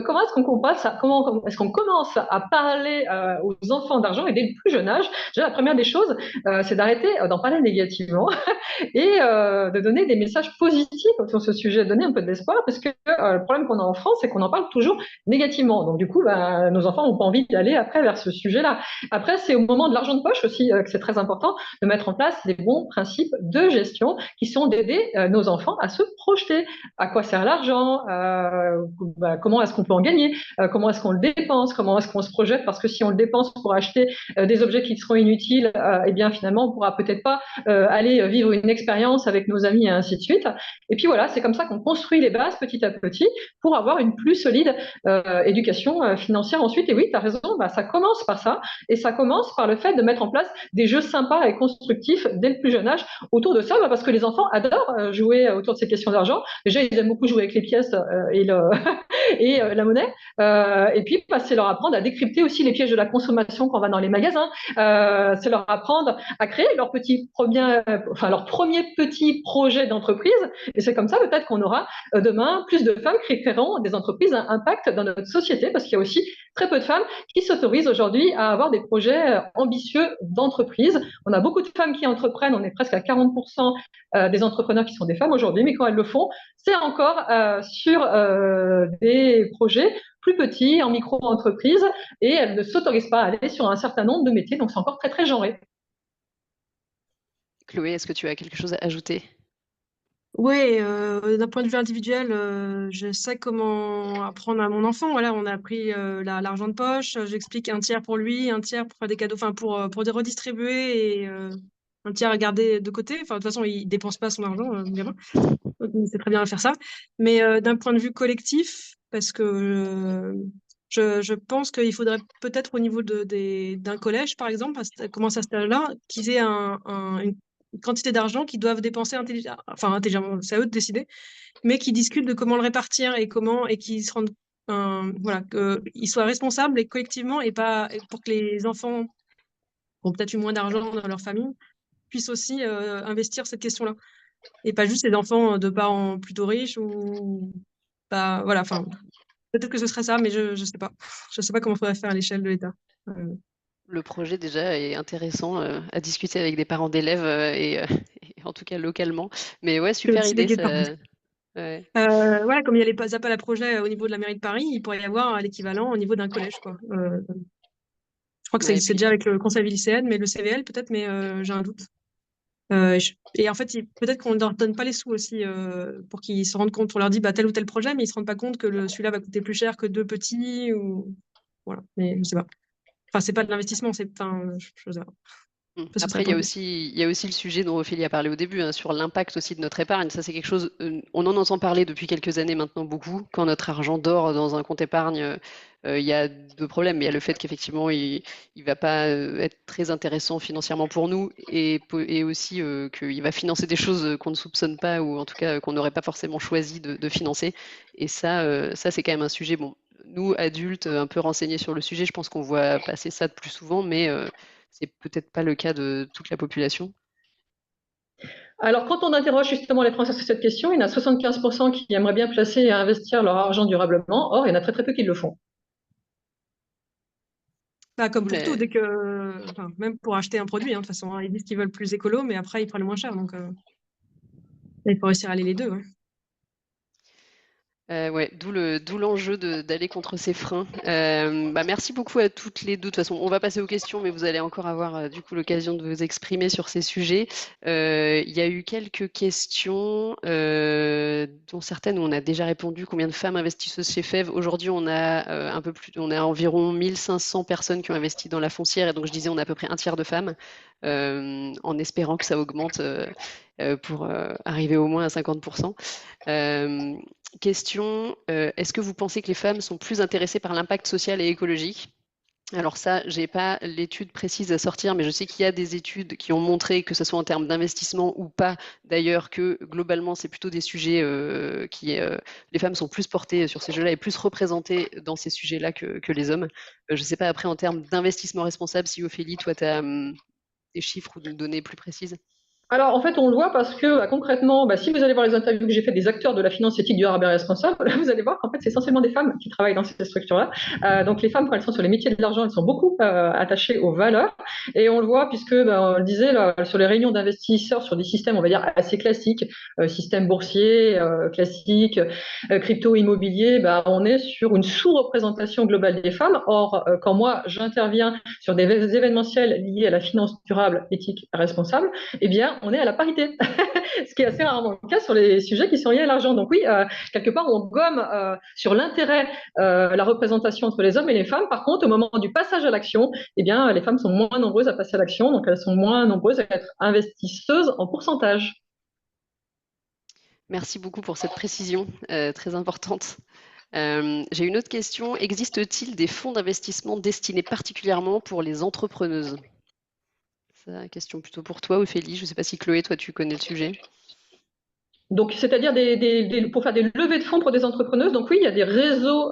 Speaker 2: Comment est-ce qu'on passe comment est-ce qu'on commence à parler aux enfants d'argent et dès le plus jeune âge? Déjà, la première des choses, c'est d'arrêter d'en parler négativement et de donner des messages positifs sur ce sujet, de donner un peu d'espoir, parce que le problème qu'on a en France, c'est qu'on en parle toujours négativement. Donc, du coup, nos enfants n'ont pas envie d'aller après vers ce sujet-là. Après, c'est au moment de l'argent de poche aussi que c'est très important de mettre en place des bons principes de gestion qui sont d'aider nos enfants à se projeter. À quoi sert l'argent, comment est-ce qu'on peut en gagner, comment est-ce qu'on le dépense, comment est-ce qu'on se projette, parce que si on le dépense pour acheter des objets qui seront inutiles, eh bien finalement on pourra peut-être pas aller vivre une expérience avec nos amis et ainsi de suite. Et puis voilà, c'est comme ça qu'on construit les bases petit à petit pour avoir une plus solide éducation financière ensuite. Et oui, tu as raison, ça commence par ça, et ça commence par le fait de mettre en place des jeux sympas et constructifs dès le plus jeune âge autour de ça, parce que les enfants adorent jouer autour de ces questions d'argent. Déjà, ils aiment beaucoup jouer avec les pièces et, et la monnaie. Et puis, c'est leur apprendre à décrypter aussi les pièges de la consommation quand on va dans les magasins. C'est leur apprendre à créer leur premier petit projet d'entreprise. Et c'est comme ça peut-être qu'on aura demain plus de femmes qui créeront des entreprises à impact dans notre société, parce qu'il y a aussi très peu de femmes qui s'autorisent aujourd'hui à avoir des projets ambitieux d'entreprise. On a beaucoup de femmes qui entreprennent, on est presque à 40% des entrepreneurs qui sont des femmes aujourd'hui, mais quand elles le font, c'est encore sur des projets plus petits, en micro-entreprise, et elles ne s'autorisent pas à aller sur un certain nombre de métiers, donc c'est encore très très genré.
Speaker 1: Chloé, est-ce que tu as quelque chose à ajouter?
Speaker 3: Oui, d'un point de vue individuel, je sais comment apprendre à mon enfant. Voilà, on a appris l'argent de poche. J'explique un tiers pour lui, un tiers pour faire des cadeaux, enfin pour redistribuer et un tiers à garder de côté. Enfin, de toute façon, il dépense pas son argent, mon gamin. Donc, il sait très bien faire ça. Mais d'un point de vue collectif, parce que je pense qu'il faudrait peut-être au niveau d'un collège, par exemple, commencer à cet âge-là, qu'ils aient une quantité d'argent qu'ils doivent dépenser intelligemment, c'est à eux de décider, mais qui discutent de comment le répartir et qu'ils se rendent, voilà, qu'ils soient responsables et collectivement et pas et pour que les enfants qui ont peut-être eu moins d'argent dans leur famille puissent aussi investir cette question-là et pas juste les enfants de parents plutôt riches ou pas, voilà, enfin, peut-être que ce serait ça, mais je sais pas. Je sais pas comment il faudrait faire à l'échelle de l'État.
Speaker 1: Le projet déjà est intéressant à discuter avec des parents d'élèves et en tout cas localement. Mais ouais,
Speaker 3: C'est
Speaker 1: super
Speaker 3: aussi
Speaker 1: idée.
Speaker 3: délégué de parents.
Speaker 1: Ouais.
Speaker 3: Voilà, comme il y a les appels à projets au niveau de la mairie de Paris, il pourrait y avoir l'équivalent au niveau d'un collège, quoi. Je crois que ça
Speaker 1: Ouais, et
Speaker 3: existait
Speaker 1: puis
Speaker 3: déjà avec le conseil lycéen, mais le CVL peut-être, mais j'ai un doute. Et en fait, peut-être qu'on ne leur donne pas les sous aussi pour qu'ils se rendent compte. On leur dit tel ou tel projet, mais ils ne se rendent pas compte que celui-là va coûter plus cher que deux petits. Ou... Voilà, mais je sais pas. Enfin, c'est pas de l'investissement, c'est. Enfin, je sais pas. Ce serait
Speaker 1: Après,
Speaker 3: pas.
Speaker 1: il y a aussi le sujet dont Ophélie a parlé au début, hein, sur l'impact aussi de notre épargne. Ça, c'est quelque chose, on en entend parler depuis quelques années maintenant beaucoup. Quand notre argent dort dans un compte épargne, il y a deux problèmes. Il y a le fait qu'effectivement, il va pas être très intéressant financièrement pour nous et aussi qu'il va financer des choses qu'on ne soupçonne pas ou en tout cas qu'on n'aurait pas forcément choisi de financer. Et ça c'est quand même un sujet, bon, nous, adultes, un peu renseignés sur le sujet, je pense qu'on voit passer ça de plus souvent, mais c'est peut-être pas le cas de toute la population.
Speaker 2: Alors, quand on interroge justement les Français sur cette question, il y en a 75% qui aimeraient bien placer et investir leur argent durablement. Or, il y en a très très peu qui le font.
Speaker 3: Comme
Speaker 1: D'où
Speaker 3: pour tout,
Speaker 1: la-
Speaker 3: même pour acheter un produit, hein, de toute façon, hein, ils disent qu'ils veulent plus écolo, mais après, ils prennent le moins cher. Donc, il faut réussir à aller les deux. Ouais.
Speaker 1: Ouais, d'où l'enjeu d'aller contre ces freins. Merci beaucoup à toutes les deux. De toute façon, on va passer aux questions, mais vous allez encore avoir du coup l'occasion de vous exprimer sur ces sujets. Il y a eu quelques questions, dont certaines où on a déjà répondu. Combien de femmes investisseuses chez FEV? Aujourd'hui, on a on a environ 1500 personnes qui ont investi dans la foncière, et donc je disais, on a à peu près un tiers de femmes, en espérant que ça augmente pour arriver au moins à 50%. Euh, Question, est-ce que vous pensez que les femmes sont plus intéressées par l'impact social et écologique? Alors ça, j'ai pas l'étude précise à sortir, mais je sais qu'il y a des études qui ont montré, que ce soit en termes d'investissement ou pas, d'ailleurs, que globalement, c'est plutôt des sujets les femmes sont plus portées sur ces jeux-là et plus représentées dans ces sujets-là que les hommes. Je sais pas après en termes d'investissement responsable, si Ophélie, toi, tu as des chiffres ou des données plus précises.
Speaker 2: Alors, en fait, on le voit parce que concrètement, si vous allez voir les interviews que j'ai fait des acteurs de la finance éthique, durable et responsable, vous allez voir qu'en fait, c'est essentiellement des femmes qui travaillent dans ces structures-là. Donc, les femmes, quand elles sont sur les métiers de l'argent, elles sont beaucoup attachées aux valeurs. Et on le voit puisque, on le disait, là, sur les réunions d'investisseurs, sur des systèmes, on va dire, assez classiques, système boursier, classique, crypto, immobilier, on est sur une sous-représentation globale des femmes. Or, quand moi, j'interviens sur des événementiels liés à la finance durable, éthique et responsable, eh bien, on est à la parité, ce qui est assez rarement le cas sur les sujets qui sont liés à l'argent. Donc oui, quelque part, on gomme sur l'intérêt la représentation entre les hommes et les femmes. Par contre, au moment du passage à l'action, eh bien, les femmes sont moins nombreuses à passer à l'action, donc elles sont moins nombreuses à être investisseuses en pourcentage.
Speaker 1: Merci beaucoup pour cette précision très importante. J'ai une autre question. Existe-t-il des fonds d'investissement destinés particulièrement pour les entrepreneuses? C'est une question plutôt pour toi, Ophélie. Je ne sais pas si Chloé, toi, tu connais le sujet.
Speaker 2: Donc, c'est-à-dire pour faire des levées de fonds pour des entrepreneuses. Donc oui, il y a des réseaux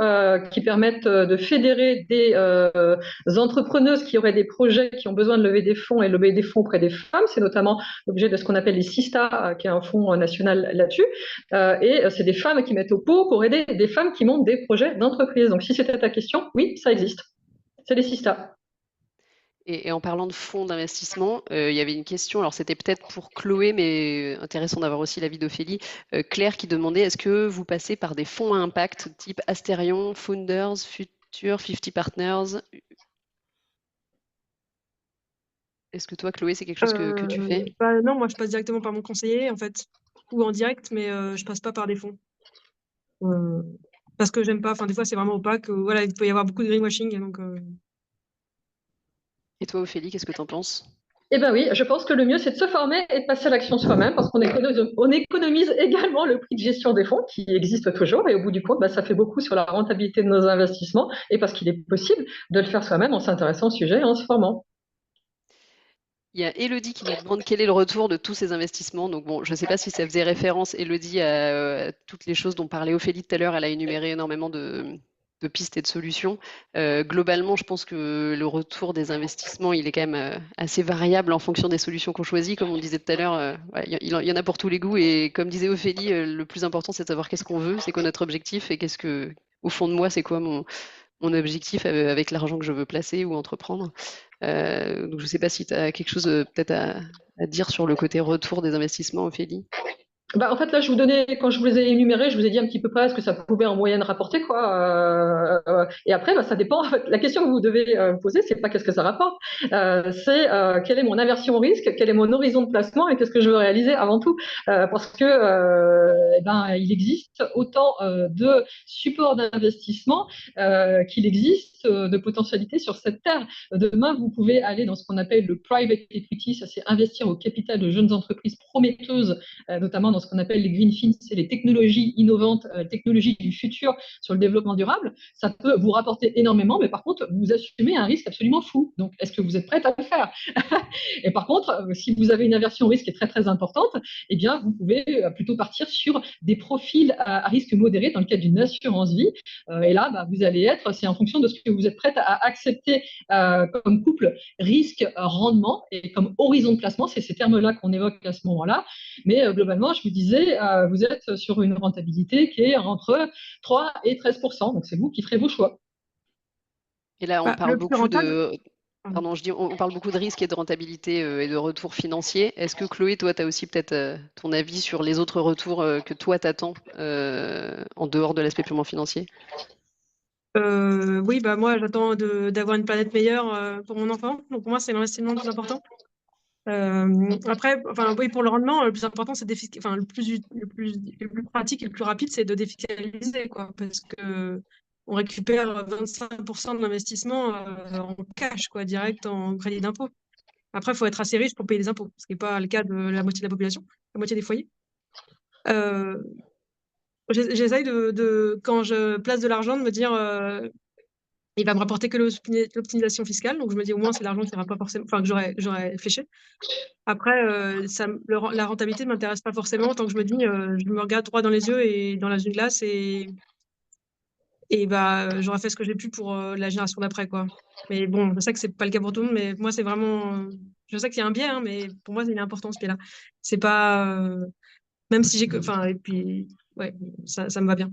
Speaker 2: qui permettent de fédérer des entrepreneuses qui auraient des projets qui ont besoin de lever des fonds et lever des fonds auprès des femmes. C'est notamment l'objet de ce qu'on appelle les SISTA, qui est un fonds national là-dessus. C'est des femmes qui mettent au pot pour aider des femmes qui montent des projets d'entreprise. Donc si c'était ta question, oui, ça existe. C'est les SISTA.
Speaker 1: Et en parlant de fonds d'investissement, il y avait une question, alors c'était peut-être pour Chloé, mais intéressant d'avoir aussi l'avis d'Ophélie. Claire qui demandait, est-ce que vous passez par des fonds à impact type Asterion, Founders, Future, 50 Partners? Est-ce que toi, Chloé, c'est quelque chose que tu fais?
Speaker 3: Non, moi je passe directement par mon conseiller en fait, ou en direct, mais je passe pas par des fonds. Parce que j'aime pas, enfin des fois c'est vraiment opaque, voilà, il peut y avoir beaucoup de greenwashing, donc
Speaker 1: Et toi, Ophélie, qu'est-ce que tu en penses?
Speaker 2: Eh bien oui, je pense que le mieux, c'est de se former et de passer à l'action soi-même parce qu'on économise également le prix de gestion des fonds qui existe toujours et au bout du compte, ça fait beaucoup sur la rentabilité de nos investissements et parce qu'il est possible de le faire soi-même en s'intéressant au sujet et en se formant.
Speaker 1: Il y a Elodie qui nous demande quel est le retour de tous ces investissements. Donc bon, je ne sais pas si ça faisait référence, Elodie, à toutes les choses dont parlait Ophélie tout à l'heure. Elle a énuméré énormément de pistes et de solutions. Globalement, je pense que le retour des investissements, il est quand même assez variable en fonction des solutions qu'on choisit. Comme on disait tout à l'heure, il y en a pour tous les goûts. Et comme disait Ophélie, le plus important, c'est de savoir qu'est-ce qu'on veut, c'est quoi notre objectif et qu'est-ce que, au fond de moi, c'est quoi mon objectif avec l'argent que je veux placer ou entreprendre. Donc je ne sais pas si tu as quelque chose peut-être à dire sur le côté retour des investissements, Ophélie.
Speaker 2: En fait, là, quand je vous les ai énumérés, je vous ai dit un petit peu près ce que ça pouvait en moyenne rapporter, quoi. Et après, ça dépend. En fait, la question que vous devez poser, c'est pas qu'est-ce que ça rapporte, c'est quelle est mon aversion au risque, quel est mon horizon de placement et qu'est-ce que je veux réaliser avant tout, parce que il existe autant de supports d'investissement qu'il existe de potentialités sur cette terre. Demain, vous pouvez aller dans ce qu'on appelle le private equity, ça c'est investir au capital de jeunes entreprises prometteuses, notamment dans ce qu'on appelle les green fins, c'est les technologies innovantes, technologies du futur sur le développement durable. Ça peut vous rapporter énormément, mais par contre, vous assumez un risque absolument fou. Donc, est-ce que vous êtes prête à le faire? Et par contre, si vous avez une aversion au risque qui est très très importante, eh bien, vous pouvez plutôt partir sur des profils à risque modéré dans le cadre d'une assurance vie. Et là, vous allez c'est en fonction de ce que vous êtes prête à accepter comme couple risque-rendement et comme horizon de placement. C'est ces termes-là qu'on évoque à ce moment-là. Mais globalement, je vous disais, vous êtes sur une rentabilité qui est entre 3 et 13%. Donc, c'est vous qui ferez vos choix.
Speaker 1: Et là, on parle
Speaker 3: le plus
Speaker 1: beaucoup
Speaker 3: rentable.
Speaker 1: Pardon, on parle beaucoup de risques et de rentabilité et de retour financier. Est-ce que Chloé, toi, tu as aussi peut-être ton avis sur les autres retours que toi t'attends en dehors de l'aspect purement financier?
Speaker 3: Oui, moi j'attends d'avoir une planète meilleure pour mon enfant. Donc pour moi, c'est l'investissement le plus important. Après, oui, pour le rendement, le plus important, c'est le plus pratique et le plus rapide, c'est de défiscaliser, quoi, parce que on récupère 25% de l'investissement en cash, quoi, direct en crédit d'impôt. Après, il faut être assez riche pour payer les impôts, ce qui n'est pas le cas de la moitié de la population, la moitié des foyers. J'essaye quand je place de l'argent, de me dire Il va me rapporter que l'optimisation fiscale. Donc, je me dis, au moins, c'est l'argent qui n'ira pas forcément, enfin, que j'aurais fléché. Après, la rentabilité ne m'intéresse pas forcément tant que je me dis, je me regarde droit dans les yeux et dans une glace et bah, j'aurais fait ce que j'ai pu pour la génération d'après, quoi. Mais bon, je sais que c'est pas le cas pour tout le monde, mais moi, c'est vraiment. Je sais qu'il y a un biais, hein, mais pour moi, il est important ce biais-là. C'est pas. Même si j'ai. Enfin, et puis, ouais, ça me va bien.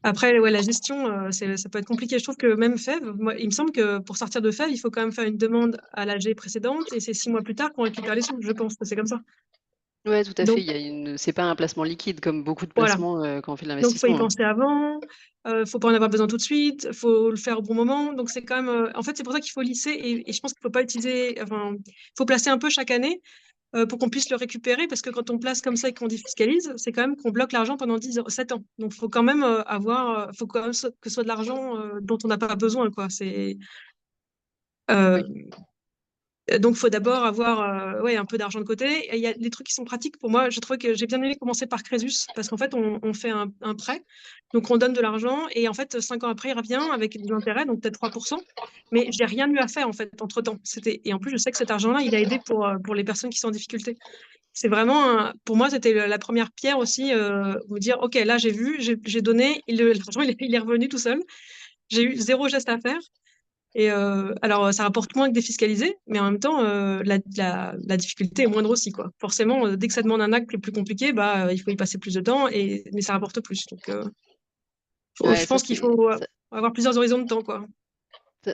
Speaker 3: Après, ouais, la gestion, ça peut être compliqué. Je trouve que même FEV, moi, il me semble que pour sortir de FEV, il faut quand même faire une demande à l'AG précédente et c'est 6 mois plus tard qu'on récupère les sous, je pense que c'est comme ça.
Speaker 1: Ouais, tout à fait.
Speaker 3: Donc,
Speaker 1: Il y a c'est pas un placement liquide comme beaucoup de
Speaker 3: voilà.
Speaker 1: placements quand on fait de
Speaker 3: Donc, il faut y
Speaker 1: l'investissement, hein.
Speaker 3: penser avant, faut pas en avoir besoin tout de suite, faut le faire au bon moment. Donc, c'est quand même. En fait, c'est pour ça qu'il faut lisser et je pense qu'il faut pas utiliser. Enfin, il faut placer un peu chaque année pour qu'on puisse le récupérer parce que quand on place comme ça et qu'on défiscalise, c'est quand même qu'on bloque l'argent pendant 7 ans. Donc, il faut quand même faut quand même que ce soit de l'argent dont on n'a pas besoin, quoi. Euh,
Speaker 1: Oui.
Speaker 3: donc, il faut d'abord avoir ouais, un peu d'argent de côté. Et il y a des trucs qui sont pratiques. Pour moi, je trouve que j'ai bien aimé commencer par Crésus parce qu'en fait, on fait un prêt. Donc, on donne de l'argent et en fait, 5 ans après, il revient avec des intérêts, donc peut-être 3%. Mais j'ai rien eu à faire en fait entre-temps. Et en plus, je sais que cet argent-là, il a aidé pour les personnes qui sont en difficulté. C'est vraiment, pour moi, c'était la première pierre aussi, vous dire, OK, là, j'ai vu, j'ai donné, l'argent, il est revenu tout seul. J'ai eu zéro geste à faire. Et alors, ça rapporte moins que défiscaliser, mais en même temps, la difficulté est moindre aussi, quoi. Forcément, dès que ça demande un acte plus compliqué, bah, il faut y passer plus de temps, mais ça rapporte plus. Donc,
Speaker 1: Ouais,
Speaker 3: je pense qu'il faut avoir plusieurs horizons de temps, quoi.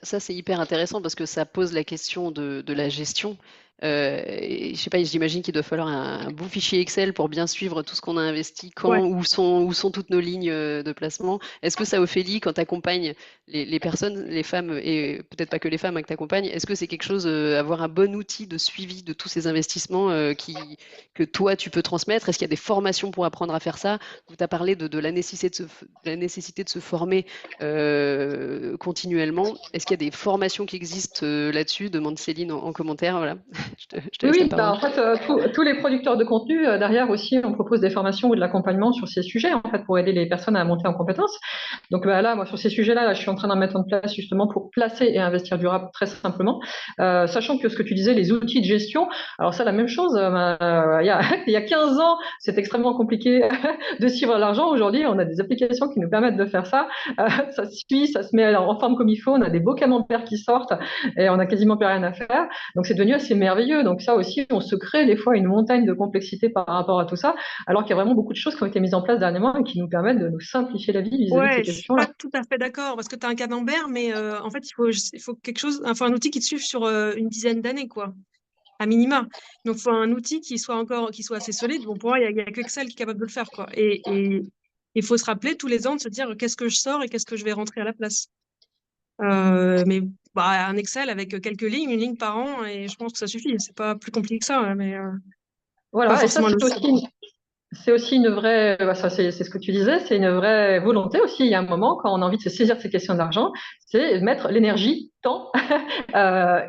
Speaker 1: Ça, c'est hyper intéressant parce que ça pose la question de la gestion. Et je sais pas, j'imagine qu'il doit falloir un beau fichier Excel pour bien suivre tout ce qu'on a investi,
Speaker 3: Ouais.
Speaker 1: quand, où sont toutes nos lignes de placement. Est-ce que ça, Ophélie, quand tu accompagnes les personnes, les femmes, et peut-être pas que les femmes hein, que tu accompagnes, est-ce que c'est quelque chose, avoir un bon outil de suivi de tous ces investissements que toi, tu peux transmettre? Est-ce qu'il y a des formations pour apprendre à faire ça? Tu as parlé de la nécessité la nécessité de se former continuellement. Est-ce qu'il y a des formations qui existent là-dessus? Demande Céline en commentaire. Voilà, je te
Speaker 2: Oui,
Speaker 1: laisse la
Speaker 2: oui, bah,
Speaker 1: parole.
Speaker 2: en fait, tous les producteurs de contenu, derrière aussi, on propose des formations ou de l'accompagnement sur ces sujets, en fait, pour aider les personnes à monter en compétences. Donc bah, là, moi, sur ces sujets-là, là, je suis en train d'en mettre en place justement pour placer et investir durable très simplement. Sachant que ce que tu disais, les outils de gestion, alors ça, la même chose, il y a 15 ans, c'est extrêmement compliqué de suivre l'argent. Aujourd'hui, on a des applications qui nous permettent de faire ça. Ça suit, ça se met en forme comme il faut, on a des beaux camemberts qui sortent et on a quasiment plus rien à faire. Donc c'est devenu assez merveilleux. Donc ça aussi, on se crée des fois une montagne de complexité par rapport à tout ça, alors qu'il y a vraiment beaucoup de choses qui ont été mises en place dernièrement et qui nous permettent de nous simplifier la vie vis-à-vis de ces
Speaker 3: Ouais, je suis
Speaker 2: questions-là.
Speaker 3: pas tout à fait d'accord parce que tu as un camembert, mais en fait, il faut quelque chose, enfin, un outil qui te suive sur une dizaine d'années, quoi, à minima. Donc, il faut un outil qui soit assez solide. Bon, pour moi, il y a que Excel qui est capable de le faire, quoi. Et il faut se rappeler tous les ans de se dire qu'est-ce que je sors et qu'est-ce que je vais rentrer à la place. Mais bah, un Excel avec quelques lignes, une ligne par an, et je pense que ça suffit. C'est pas plus compliqué que ça, hein, mais pas
Speaker 2: Voilà, et ça
Speaker 3: forcément un logiciel.
Speaker 2: c'est aussi une vraie, ça c'est ce que tu disais, c'est une vraie volonté aussi. Il y a un moment quand on a envie de se saisir de ces questions d'argent, c'est mettre l'énergie, temps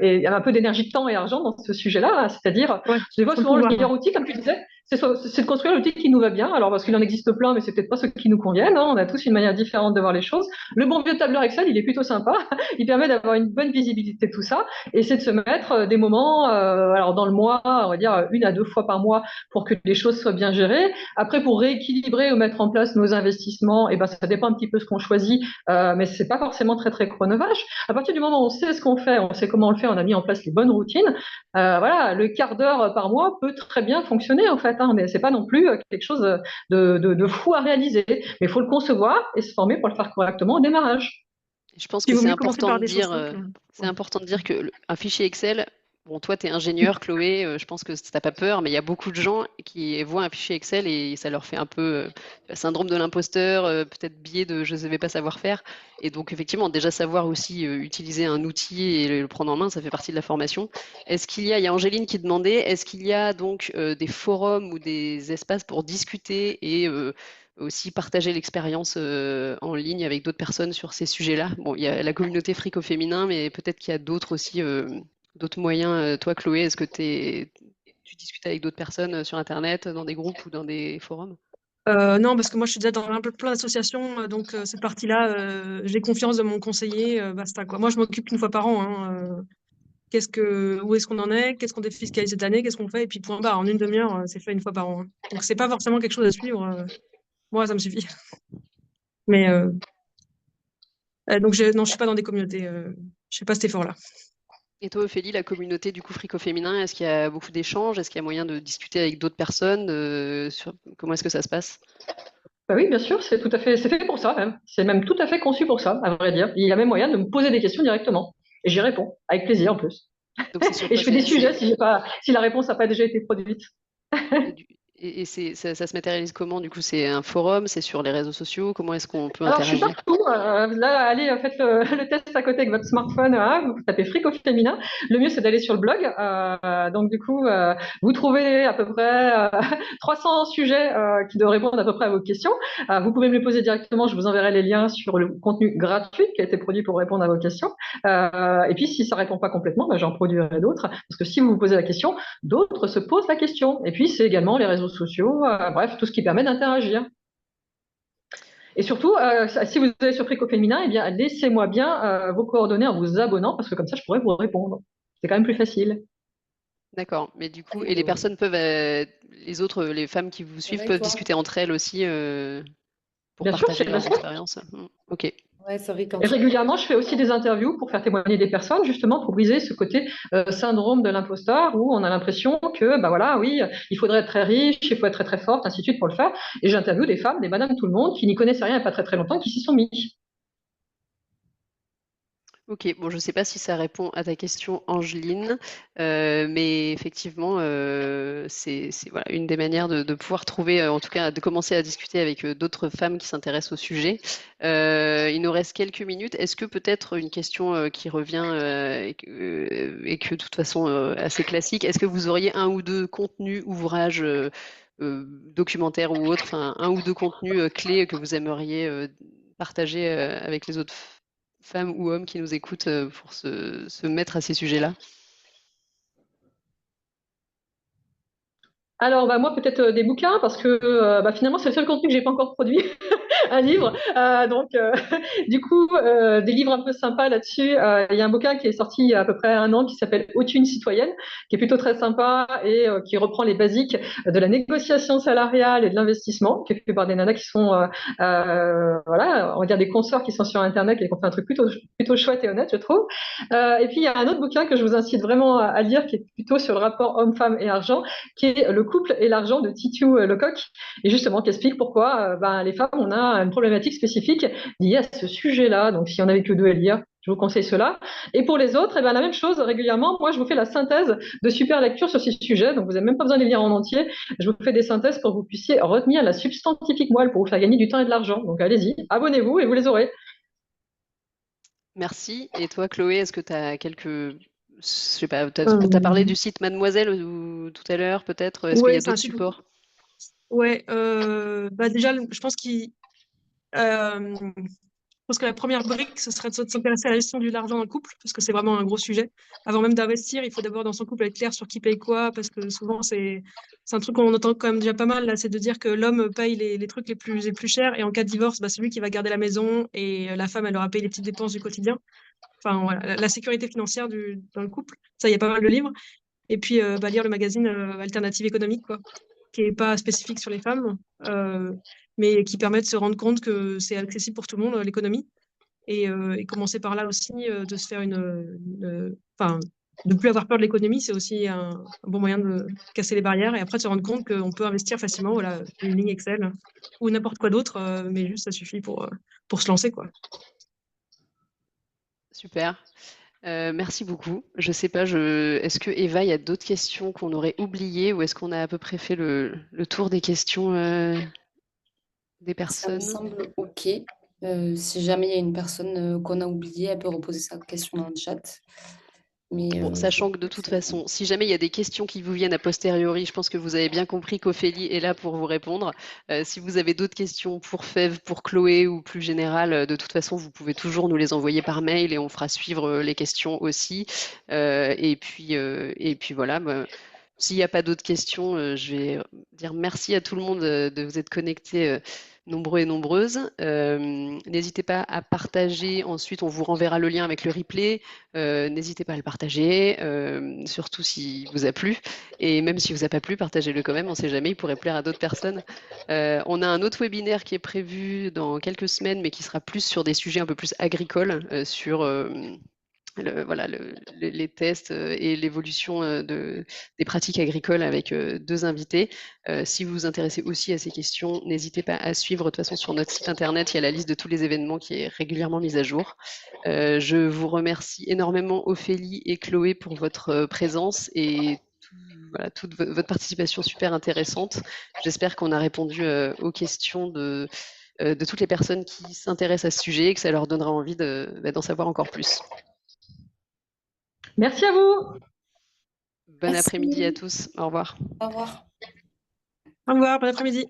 Speaker 2: et un peu d'énergie, temps et argent dans ce sujet-là. Hein. C'est-à-dire,
Speaker 3: Ouais,
Speaker 2: je vois
Speaker 3: faut le
Speaker 2: souvent le
Speaker 3: pouvoir, hein.
Speaker 2: meilleur outil, comme tu disais, c'est de construire l'outil qui nous va bien. Alors parce qu'il en existe plein, mais c'est peut-être pas ceux qui nous conviennent. Hein. On a tous une manière différente de voir les choses. Le bon vieux tableur Excel, il est plutôt sympa. Il permet d'avoir une bonne visibilité de tout ça. Et c'est de se mettre des moments, alors dans le mois, on va dire 1 à 2 fois par mois, pour que les choses soient bien gérées. Après, pour rééquilibrer ou mettre en place nos investissements, et ben ça dépend un petit peu ce qu'on choisit, mais c'est pas forcément très très chronophage. À partir du moment où on sait ce qu'on fait, on sait comment on le fait, on a mis en place les bonnes routines. Voilà, le quart d'heure par mois peut très bien fonctionner en fait. Hein, mais c'est pas non plus quelque chose de fou à réaliser. Mais il faut le concevoir et se former pour le faire correctement au démarrage.
Speaker 1: Je pense
Speaker 3: Il
Speaker 1: que
Speaker 3: vaut mieux commencer par des choses simples, hein.
Speaker 1: c'est
Speaker 3: Ouais.
Speaker 1: important de dire que un fichier Excel, bon, toi, tu es ingénieur, Chloé, je pense que t'as pas peur, mais il y a beaucoup de gens qui voient un fichier Excel et ça leur fait un peu syndrome de l'imposteur, peut-être biais de je ne vais pas savoir faire. Et donc, effectivement, déjà savoir aussi utiliser un outil et le prendre en main, ça fait partie de la formation. Il y a Angéline qui demandait, est-ce qu'il y a donc des forums ou des espaces pour discuter et aussi partager l'expérience en ligne avec d'autres personnes sur ces sujets-là? Bon, il y a la communauté fric au féminin, mais peut-être qu'il y a d'autres aussi, d'autres moyens. Toi, Chloé, est-ce que tu discutes avec d'autres personnes sur Internet, dans des groupes ou dans des forums?
Speaker 3: Non, parce que moi, je suis déjà dans plein d'associations, donc cette partie-là, j'ai confiance de mon conseiller, basta, quoi. Moi, je m'occupe une fois par an, hein, où est-ce qu'on en est, qu'est-ce qu'on défiscalise cette année, qu'est-ce qu'on fait, et puis point barre, en une demi-heure, c'est fait une fois par an, hein. Donc, c'est pas forcément quelque chose à suivre. Moi, ça me suffit. Mais donc, non, je suis pas dans des communautés. Je fais pas cet effort-là.
Speaker 1: Et toi, Ophélie, la communauté du coup frico-féminin, est-ce qu'il y a beaucoup d'échanges? Est-ce qu'il y a moyen de discuter avec d'autres personnes comment est-ce que ça se passe?
Speaker 2: Bah oui, bien sûr, c'est fait pour ça même. C'est même tout à fait conçu pour ça, à vrai dire. Il y a même moyen de me poser des questions directement. Et j'y réponds, avec plaisir en plus.
Speaker 1: Donc c'est sur
Speaker 2: Et
Speaker 1: quoi?
Speaker 2: je fais des sujets si la réponse n'a pas déjà été produite.
Speaker 1: Ça se matérialise comment? Du coup, c'est un forum, c'est sur les réseaux sociaux? Comment est-ce qu'on peut
Speaker 2: Alors, je suis
Speaker 1: interagir?
Speaker 2: partout. Là, allez, faites le test à côté avec votre smartphone. Vous tapez fric au féminin. Le mieux, c'est d'aller sur le blog. Donc, du coup, vous trouvez à peu près 300 sujets qui doivent répondre à peu près à vos questions. Vous pouvez me les poser directement. Je vous enverrai les liens sur le contenu gratuit qui a été produit pour répondre à vos questions. Et puis, si ça répond pas complètement, bah, j'en produirai d'autres. Parce que si vous vous posez la question, d'autres se posent la question. Et puis, c'est également les réseaux sociaux. Bref, tout ce qui permet d'interagir. Et surtout, si vous allez sur Frico Féminin, eh bien, laissez-moi bien vos coordonnées en vous abonnant, parce que comme ça, je pourrais vous répondre. C'est quand même plus facile.
Speaker 1: D'accord. Mais du coup, et les
Speaker 4: Rigolo.
Speaker 1: personnes peuvent, les femmes qui vous suivent peuvent
Speaker 4: D'accord.
Speaker 1: discuter entre elles aussi pour
Speaker 2: Bien sûr,
Speaker 1: partager
Speaker 2: c'est
Speaker 1: leurs
Speaker 2: gratuit.
Speaker 1: expériences. Ok.
Speaker 4: Ouais, c'est vrai
Speaker 2: Et
Speaker 4: quand
Speaker 2: régulièrement, je fais aussi des interviews pour faire témoigner des personnes, justement, pour briser ce côté syndrome de l'imposteur, où on a l'impression que, bah voilà, oui, il faudrait être très riche, il faut être très très forte, ainsi de suite pour le faire. Et j'interviewe des femmes, des madames tout le monde, qui n'y connaissent rien il n'y a pas très très longtemps, qui s'y sont mis.
Speaker 1: Ok, bon, je ne sais pas si ça répond à ta question, Angeline, mais effectivement, c'est voilà, une des manières de pouvoir trouver, en tout cas, de commencer à discuter avec d'autres femmes qui s'intéressent au sujet. Il nous reste quelques minutes. Est-ce que peut-être une question qui revient et que de toute façon assez classique, est-ce que vous auriez un ou deux contenus, ouvrages, documentaires ou autres, enfin un ou deux contenus clés que vous aimeriez partager avec les autres femmes ou hommes qui nous écoutent pour se mettre à ces sujets-là?
Speaker 2: Alors, bah, moi, peut-être des bouquins, parce que bah, finalement, c'est le seul contenu que j'ai pas encore produit. Un livre. Du coup, des livres un peu sympas là-dessus. Il y a un bouquin qui est sorti il y a à peu près un an qui s'appelle Haute une citoyenne, qui est plutôt très sympa et qui reprend les basiques de la négociation salariale et de l'investissement, qui est fait par des nanas qui sont, voilà, on va dire des consoeurs qui sont sur Internet et qui ont fait un truc plutôt chouette et honnête, je trouve. Et puis, il y a un autre bouquin que je vous incite vraiment à lire, qui est plutôt sur le rapport homme-femme et argent, qui est Le couple et l'argent de Titu Lecoq, et justement qui explique pourquoi les femmes, on a une problématique spécifique liée à ce sujet-là. Donc, s'il y en avait que deux à lire, je vous conseille cela. Et pour les autres, la même chose, régulièrement, moi, je vous fais la synthèse de super lectures sur ces sujets. Donc, vous n'avez même pas besoin de les lire en entier. Je vous fais des synthèses pour que vous puissiez retenir la substantifique moelle pour vous faire gagner du temps et de l'argent. Donc, allez-y, abonnez-vous et vous les aurez.
Speaker 1: Merci. Et toi, Chloé, est-ce que tu as quelques... Je sais pas, tu as parlé
Speaker 3: Euh,
Speaker 1: du site Mademoiselle tout à l'heure, peut-être. Est-ce qu'il y
Speaker 3: ouais,
Speaker 1: a
Speaker 3: c'est un
Speaker 1: d'autres
Speaker 3: site.
Speaker 1: supports?
Speaker 3: Ouais, bah déjà, je pense euh, je pense que la première brique, ce serait de s'intéresser à la gestion de l'argent dans le couple, parce que c'est vraiment un gros sujet. Avant même d'investir, il faut d'abord dans son couple être clair sur qui paye quoi, parce que souvent c'est un truc qu'on entend quand même déjà pas mal, là, c'est de dire que l'homme paye les trucs les plus chers, et en cas de divorce, bah, c'est lui qui va garder la maison, et la femme, elle aura payé les petites dépenses du quotidien. Enfin, voilà, la sécurité financière dans le couple. Ça, il y a pas mal de livres. Et puis, bah, lire le magazine Alternative économique, quoi, qui est pas spécifique sur les femmes, mais qui permet de se rendre compte que c'est accessible pour tout le monde, l'économie. Et commencer par là aussi, de se faire enfin, de plus avoir peur de l'économie, c'est aussi un bon moyen de casser les barrières et après de se rendre compte qu'on peut investir facilement, voilà, une ligne Excel ou n'importe quoi d'autre, mais juste ça suffit pour se lancer, quoi.
Speaker 1: Super. Merci beaucoup. Je sais pas, est-ce que Eva, il y a d'autres questions qu'on aurait oubliées ou est-ce qu'on a à peu près fait le tour des questions des
Speaker 4: ça me
Speaker 1: personnes?
Speaker 4: semble OK. Si jamais il y a une personne qu'on a oubliée, elle peut reposer sa question dans le chat. Mais
Speaker 1: Bon,
Speaker 4: je
Speaker 1: sachant que de
Speaker 4: crois que
Speaker 1: toute
Speaker 4: c'est bon.
Speaker 1: façon, si jamais il y a des questions qui vous viennent a posteriori, je pense que vous avez bien compris qu'Ophélie est là pour vous répondre. Si vous avez d'autres questions pour Fève, pour Chloé ou plus générales, de toute façon, vous pouvez toujours nous les envoyer par mail et on fera suivre les questions aussi. Et puis voilà. Bah, S'il n'y a pas d'autres questions, je vais dire merci à tout le monde de vous être connectés nombreux et nombreuses. N'hésitez pas à partager. Ensuite, on vous renverra le lien avec le replay. N'hésitez pas à le partager, surtout s'il vous a plu. Et même s'il vous a pas plu, partagez-le quand même. On ne sait jamais, il pourrait plaire à d'autres personnes. On a un autre webinaire qui est prévu dans quelques semaines, mais qui sera plus sur des sujets un peu plus agricoles, sur les tests et l'évolution des pratiques agricoles avec deux invités. Si vous vous intéressez aussi à ces questions, n'hésitez pas à suivre. De toute façon, sur notre site internet, il y a la liste de tous les événements qui est régulièrement mise à jour. Je vous remercie énormément, Ophélie et Chloé, pour votre présence et toute votre participation super intéressante. J'espère qu'on a répondu aux questions de toutes les personnes qui s'intéressent à ce sujet et que ça leur donnera envie d'en savoir encore plus.
Speaker 2: Merci à vous.
Speaker 1: Bon
Speaker 4: Merci.
Speaker 1: après-midi à tous. Au revoir.
Speaker 4: Au revoir.
Speaker 3: Au revoir, bon après-midi.